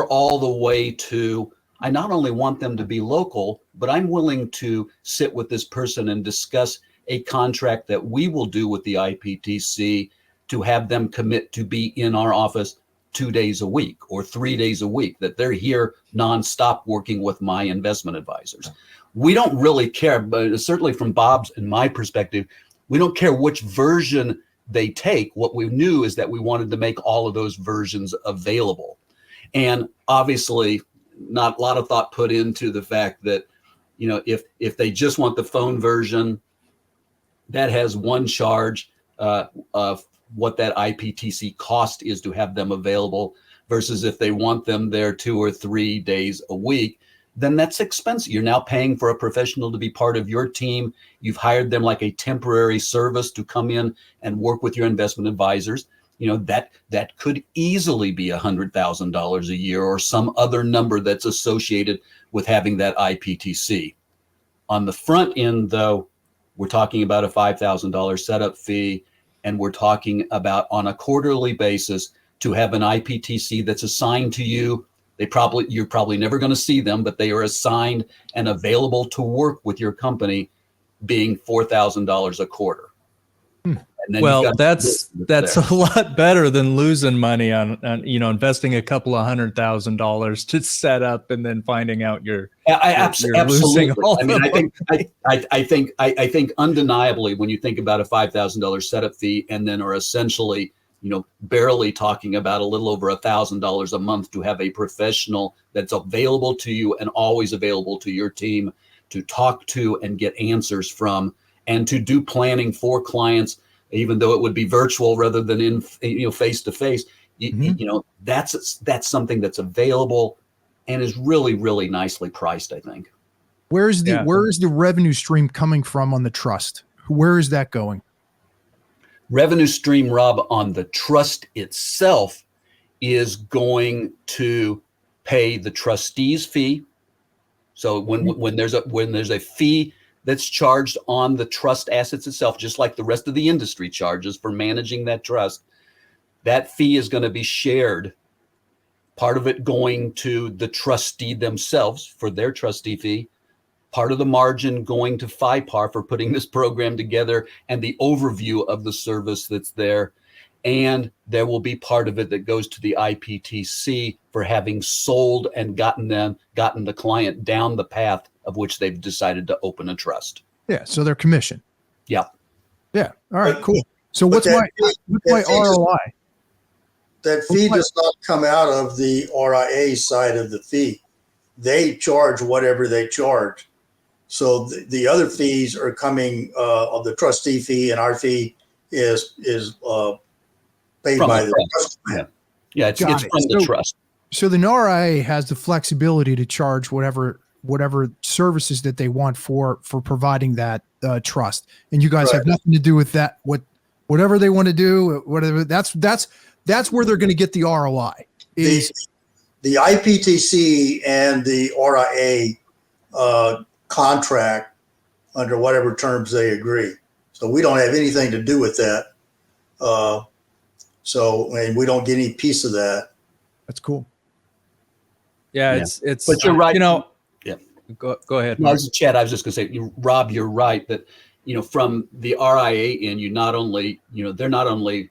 all the way to I not only want them to be local, but I'm willing to sit with this person and discuss a contract that we will do with the IPTC to have them commit to be in our office 2 days a week or 3 days a week, that they're here nonstop working with my investment advisors. We don't really care, but certainly from Bob's and my perspective, we don't care which version they take. What we knew is that we wanted to make all of those versions available. And obviously, not a lot of thought put into the fact that, if they just want the phone version, that has one charge of what that IPTC cost is to have them available, versus if they want them there 2 or 3 days a week, then that's expensive. You're now paying for a professional to be part of your team. You've hired them like a temporary service to come in and work with your investment advisors. That could easily be $100,000 a year or some other number that's associated with having that IPTC. On the front end, though, we're talking about a $5,000 setup fee, and we're talking about on a quarterly basis to have an IPTC that's assigned to you. You're probably never going to see them, but they are assigned and available to work with your company, being $4,000 a quarter. And then Well, you've got that's there. a lot better than losing money on investing a couple of $100,000 to set up and then finding out you're losing Absolutely. all I mean, the I think undeniably, when you think about a $5,000 setup fee, and then are essentially, barely talking about a little over $1,000 a month to have a professional that's available to you and always available to your team to talk to and get answers from, and to do planning for clients, even though it would be virtual rather than in face to face. That's something that's available and is really, really nicely priced, I think. Where is the revenue stream coming from on the trust? Where is that going? Revenue stream, Rob, on the trust itself is going to pay the trustee's fee. So when there's a fee that's charged on the trust assets itself, just like the rest of the industry charges for managing that trust, that fee is going to be shared. Part of it going to the trustee themselves for their trustee fee, part of the margin going to FiPar for putting this program together and the overview of the service that's there. And there will be part of it that goes to the IPTC for having sold and gotten the client down the path of which they've decided to open a trust. Yeah. So their commission. Yeah. Yeah. All right, cool. So what's my ROI? That fee does not come out of the RIA side of the fee. They charge whatever they charge. So the other fees are coming of the trustee fee, and our fee is paid by the trust. Yeah, it's from the trust. So the RIA has the flexibility to charge whatever services that they want for providing that trust, and you guys have nothing to do with that. Whatever they want to do, whatever that's where they're going to get the ROI. Is the IPTC and the RIA contract under whatever terms they agree. So we don't have anything to do with that. And we don't get any piece of that. That's cool. Yeah, it's. But you're right. Go ahead. No, Chad, I was just going to say, Rob, you're right that from the RIA end, they're not only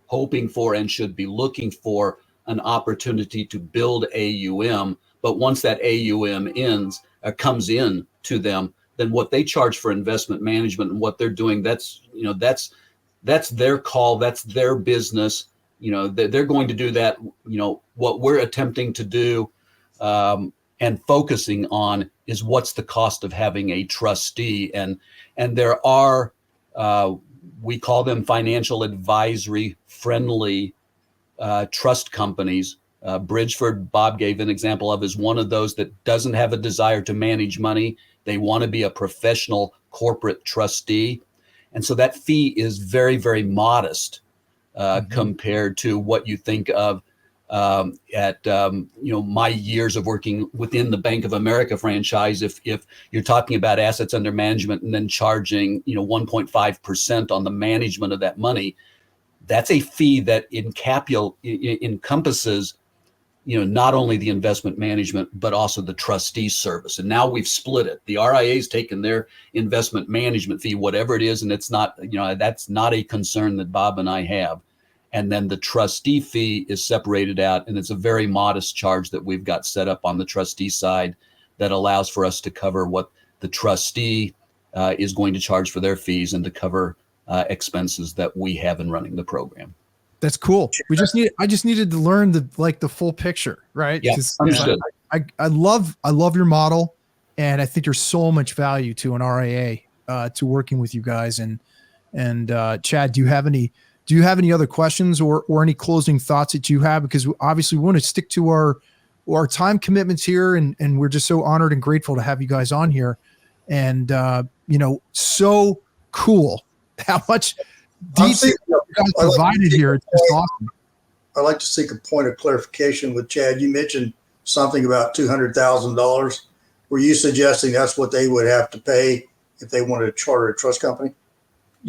hoping for and should be looking for an opportunity to build AUM, but once that AUM comes in to them, then what they charge for investment management and what they're doing, that's their call, that's their business. They're going to do that. What we're attempting to do and focusing on is what's the cost of having a trustee, and there are we call them financial advisory friendly trust companies. Bridgeford, Bob gave an example of, is one of those that doesn't have a desire to manage money. They want to be a professional corporate trustee. And so that fee is very, very modest compared to what you think of at my years of working within the Bank of America franchise. If you're talking about assets under management and then charging 1.5% on the management of that money, that's a fee that encompasses not only the investment management but also the trustee service. And now we've split it. The RIA's taken their investment management fee, whatever it is, and it's not that's not a concern that Bob and I have. And then the trustee fee is separated out, and it's a very modest charge that we've got set up on the trustee side that allows for us to cover what the trustee is going to charge for their fees and to cover expenses that we have in running the program. That's cool. I just needed to learn the full picture, right? Yeah, understood. I love your model, and I think there's so much value to an RIA to working with you guys. And Chad, do you have any other questions or any closing thoughts that you have? Because obviously we want to stick to our time commitments here, and we're just so honored and grateful to have you guys on here. And so cool how much detail you guys provided here. It's just awesome. I'd like to seek a point of clarification with Chad. You mentioned something about $200,000. Were you suggesting that's what they would have to pay if they wanted to charter a trust company?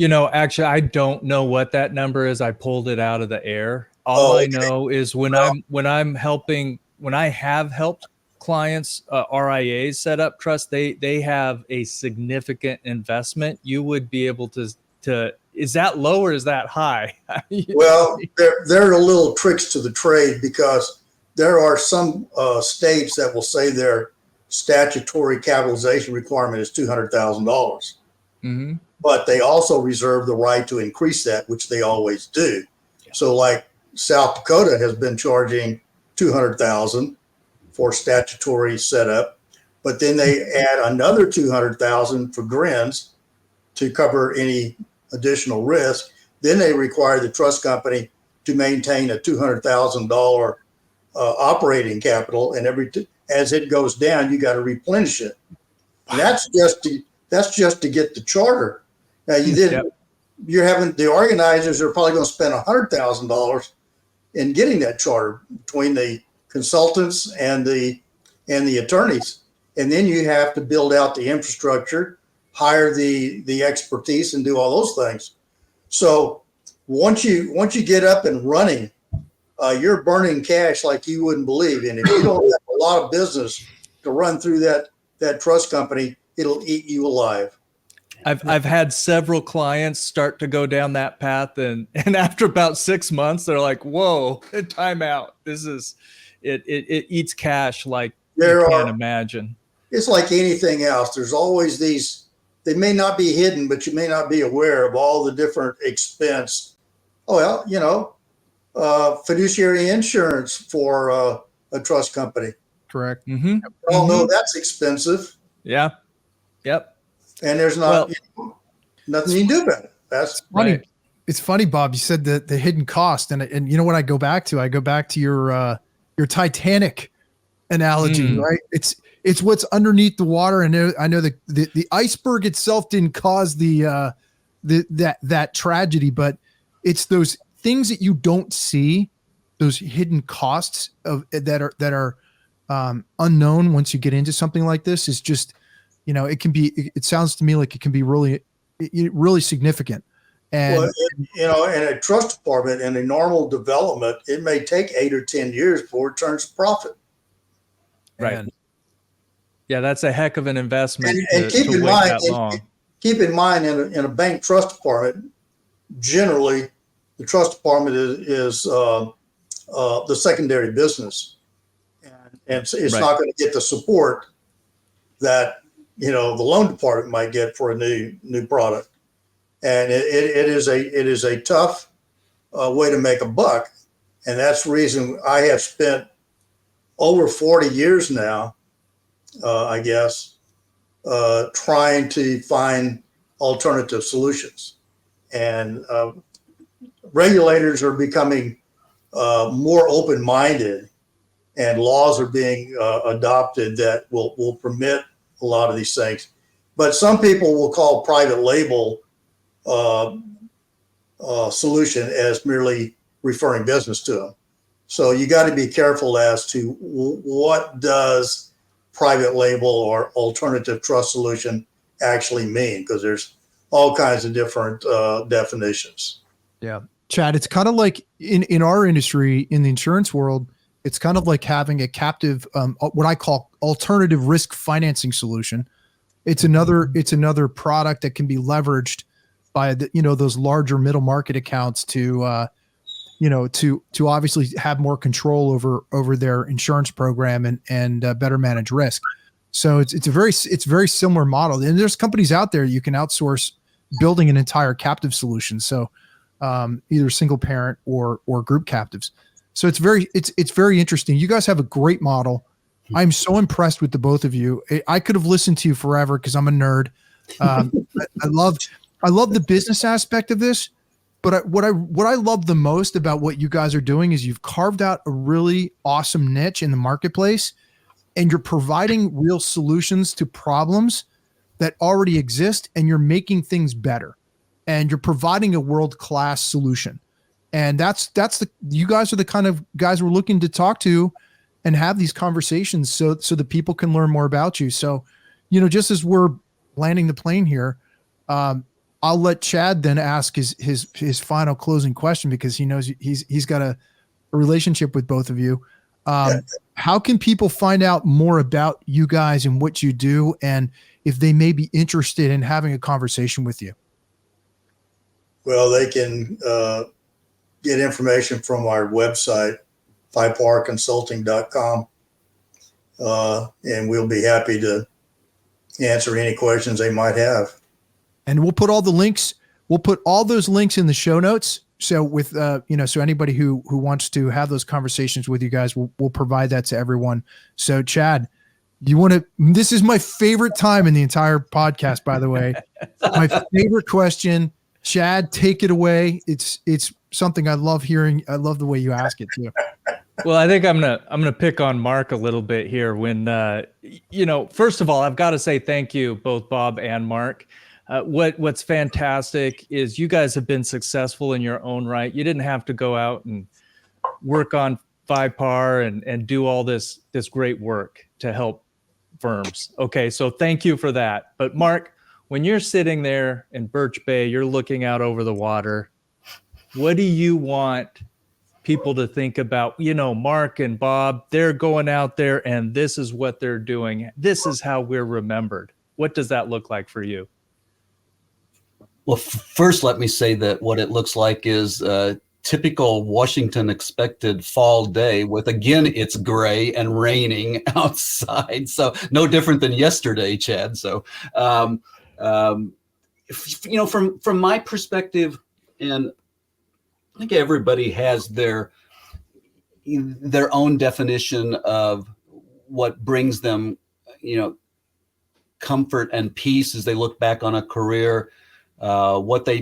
Actually, I don't know what that number is. I pulled it out of the air. All I know is when I have helped clients, RIAs set up trust, they have a significant investment. You would be able to is that low or is that high? Well, there are little tricks to the trade, because there are some states that will say their statutory capitalization requirement is $200,000. Mm-hmm. But they also reserve the right to increase that, which they always do. Yeah. So like South Dakota has been charging $200,000 for statutory setup, but then they add another $200,000 for grins to cover any additional risk. Then they require the trust company to maintain a $200,000 operating capital, and as it goes down, you got to replenish it. And that's just to get the charter. Now you're having the organizers are probably going to spend $100,000 in getting that charter between the consultants and the attorneys, and then you have to build out the infrastructure, hire the expertise, and do all those things. So once you get up and running, you're burning cash like you wouldn't believe. And if you don't have a lot of business to run through that trust company, it'll eat you alive. I've had several clients start to go down that path, and after about 6 months, they're like, "Whoa, time out! This is it eats cash like you can't imagine." It's like anything else. There's always these. They may not be hidden, but you may not be aware of all the different expense. Oh well, fiduciary insurance for a trust company. Correct. Mm-hmm. We all know that's expensive. Yeah. Yep. And there's nothing you can do about it. That's funny. Right. It's funny, Bob. You said the hidden cost, and you know what I go back to? I go back to your Titanic analogy, right? It's what's underneath the water, and I know the iceberg itself didn't cause that tragedy, but it's those things that you don't see, those hidden costs that are unknown once you get into something like this. Is just, it sounds to me like it can be really, really significant. And in a trust department, in a normal development, it may take 8 or 10 years before it turns a profit. Right. And, yeah, that's a heck of an investment. And keep in mind, in a bank trust department, generally the trust department is the secondary business, and it's not going to get the support that the loan department might get for a new product. And it is a tough way to make a buck. And that's the reason I have spent over 40 years now, I guess, trying to find alternative solutions. And regulators are becoming more open-minded, and laws are being adopted that will permit a lot of these things. But some people will call private label solution as merely referring business to them. So you got to be careful as to what does private label or alternative trust solution actually mean, because there's all kinds of different definitions. Yeah. Chad, it's kind of like in our industry, in the insurance world, it's kind of like having a captive, what I call alternative risk financing solution. It's another product that can be leveraged by those larger middle market accounts to obviously have more control over their insurance program and better manage risk. So it's a very similar model. And there's companies out there you can outsource building an entire captive solution. So either single parent or group captives. So it's very interesting. You guys have a great model. I'm so impressed with the both of you. I could have listened to you forever because I'm a nerd. I love the business aspect of this, but what I love the most about what you guys are doing is you've carved out a really awesome niche in the marketplace, and you're providing real solutions to problems that already exist, and you're making things better, and you're providing a world-class solution. And you guys are the kind of guys we're looking to talk to and have these conversations so that people can learn more about you. So, just as we're landing the plane here, I'll let Chad then ask his final closing question, because he knows he's got a relationship with both of you. How can people find out more about you guys and what you do, and if they may be interested in having a conversation with you? Well, they can get information from our website, FiParConsulting.com, and we'll be happy to answer any questions they might have. And we'll put all the links. We'll put all those links in the show notes. So with, so anybody who wants to have those conversations with you guys, we'll provide that to everyone. So Chad, this is my favorite time in the entire podcast, by the way. My favorite question. Chad, take it away. It's something I love hearing. I love the way you ask it too. Well, I think I'm gonna pick on Mark a little bit here. When first of all, I've got to say thank you, both Bob and Mark. What's fantastic is you guys have been successful in your own right. You didn't have to go out and work on FiPar and do all this great work to help firms. Okay, so thank you for that. But Mark, when you're sitting there in Birch Bay, you're looking out over the water. What do you want people to think about? Mark and Bob, they're going out there and this is what they're doing. This is how we're remembered. What does that look like for you? Well, first, let me say that what it looks like is a typical Washington expected fall day with, again, it's gray and raining outside. So no different than yesterday, Chad. So, from my perspective, and I think everybody has their own definition of what brings them, comfort and peace as they look back on a career. What they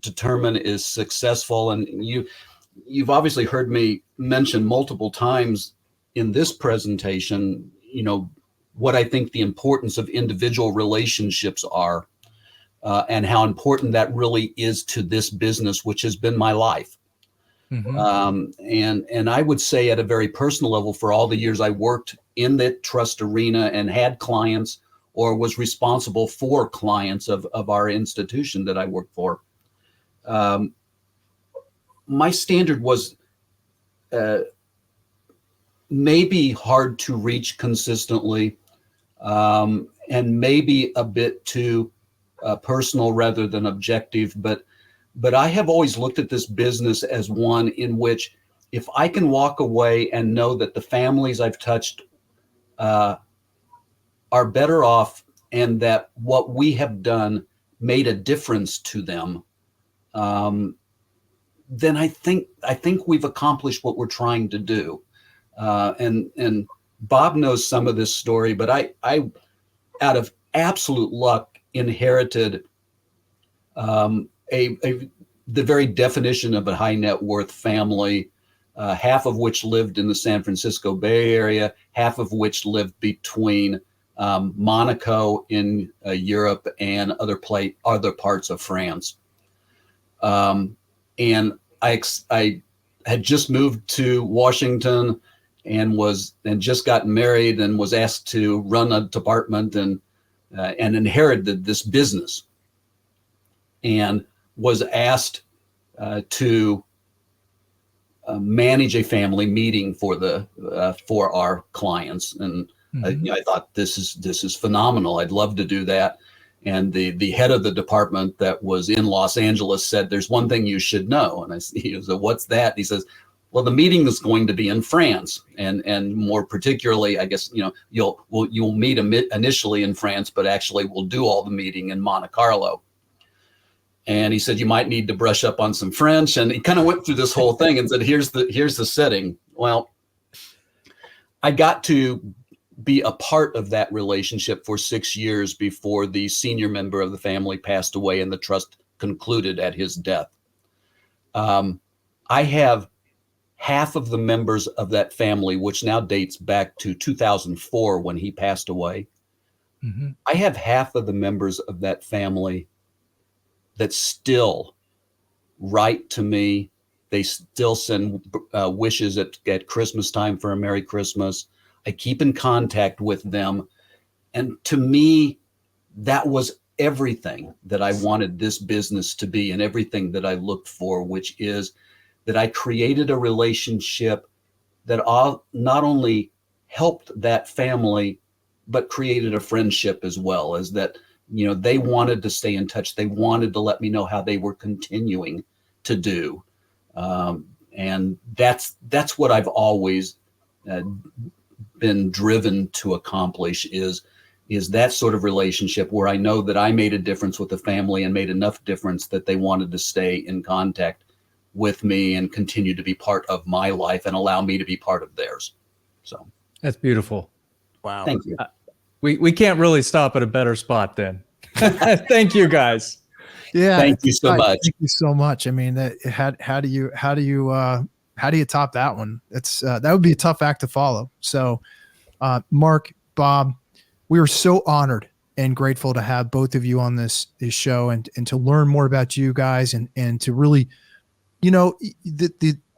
determine is successful. And you've obviously heard me mention multiple times in this presentation, what I think the importance of individual relationships are, and how important that really is to this business, which has been my life. Mm-hmm. And I would say at a very personal level, for all the years I worked in the trust arena and had clients or was responsible for clients of our institution that I worked for, my standard was maybe hard to reach consistently, and maybe a bit too personal rather than objective. But I have always looked at this business as one in which if I can walk away and know that the families I've touched are better off and that what we have done made a difference to them, then I think we've accomplished what we're trying to do. And Bob knows some of this story, but I out of absolute luck inherited the very definition of a high net worth family, half of which lived in the San Francisco Bay Area, half of which lived between Monaco in Europe and other parts of France. And I had just moved to Washington and just gotten married and was asked to run a department and inherited this business, and was asked to manage a family meeting for our clients. And I thought this is phenomenal. I'd love to do that. And the head of the department that was in Los Angeles said, "There's one thing you should know." And I said, "What's that?" And he says, "Well, the meeting is going to be in France, and more particularly, I guess, you'll meet initially in France, but actually we'll do all the meeting in Monte Carlo." And he said, "You might need to brush up on some French." And he kind of went through this whole thing and said, here's the setting. Well, I got to be a part of that relationship for 6 years before the senior member of the family passed away and the trust concluded at his death. I have half of the members of that family, which now dates back to 2004 when he passed away. Mm-hmm. I have half of the members of that family that still write to me. They still send wishes at Christmas time for a Merry Christmas. I keep in contact with them. And to me, that was everything that I wanted this business to be and everything that I looked for, which is that I created a relationship that not only helped that family, but created a friendship as well, as that they wanted to stay in touch. They wanted to let me know how they were continuing to do. And that's what I've always been driven to accomplish is that sort of relationship where I know that I made a difference with the family and made enough difference that they wanted to stay in contact with me and continue to be part of my life and allow me to be part of theirs. So that's beautiful. Wow. Thank you. We can't really stop at a better spot then. Thank you guys. Yeah. Thank you so much. Thank you so much. I mean, how do you top that one? It's that would be a tough act to follow. So, Mark, Bob, we are so honored and grateful to have both of you on this show and to learn more about you guys and to really,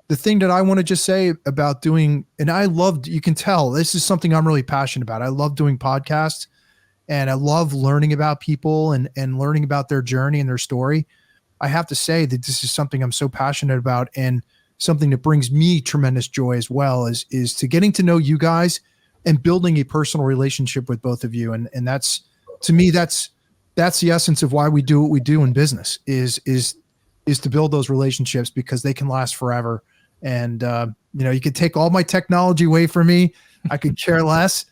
the thing that I want to just say about doing, and I loved, you can tell this is something I'm really passionate about. I love doing podcasts and I love learning about people and learning about their journey and their story. I have to say that this is something I'm so passionate about and something that brings me tremendous joy as well is to getting to know you guys and building a personal relationship with both of you. And that's, to me, that's the essence of why we do what we do in business is to build those relationships because they can last forever. And, you could take all my technology away from me. I could care less,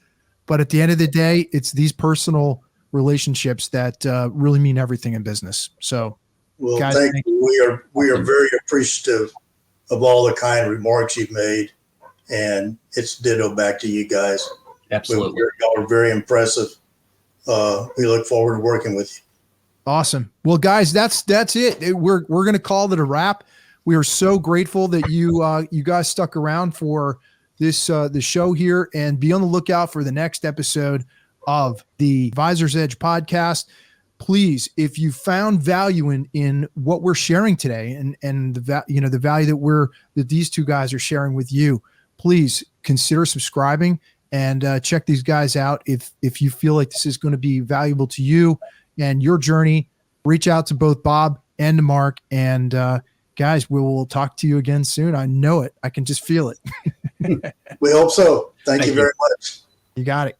but at the end of the day, it's these personal relationships that really mean everything in business. So, well, guys, thank you. We are very appreciative of all the kind remarks you've made, and it's ditto back to you guys. Absolutely. Y'all are very impressive. We look forward to working with you. Awesome. Well, guys, that's it. We're going to call it a wrap. We are so grateful that you guys stuck around for this the show here, and be on the lookout for the next episode of the Advisor's Edge podcast. Please, if you found value in what we're sharing today and the value that these two guys are sharing with you, please consider subscribing and check these guys out. If you feel like this is going to be valuable to you and your journey, reach out to both Bob and to Mark. And guys, we will talk to you again soon. I know it. I can just feel it. We hope so. Thank you very much. You got it.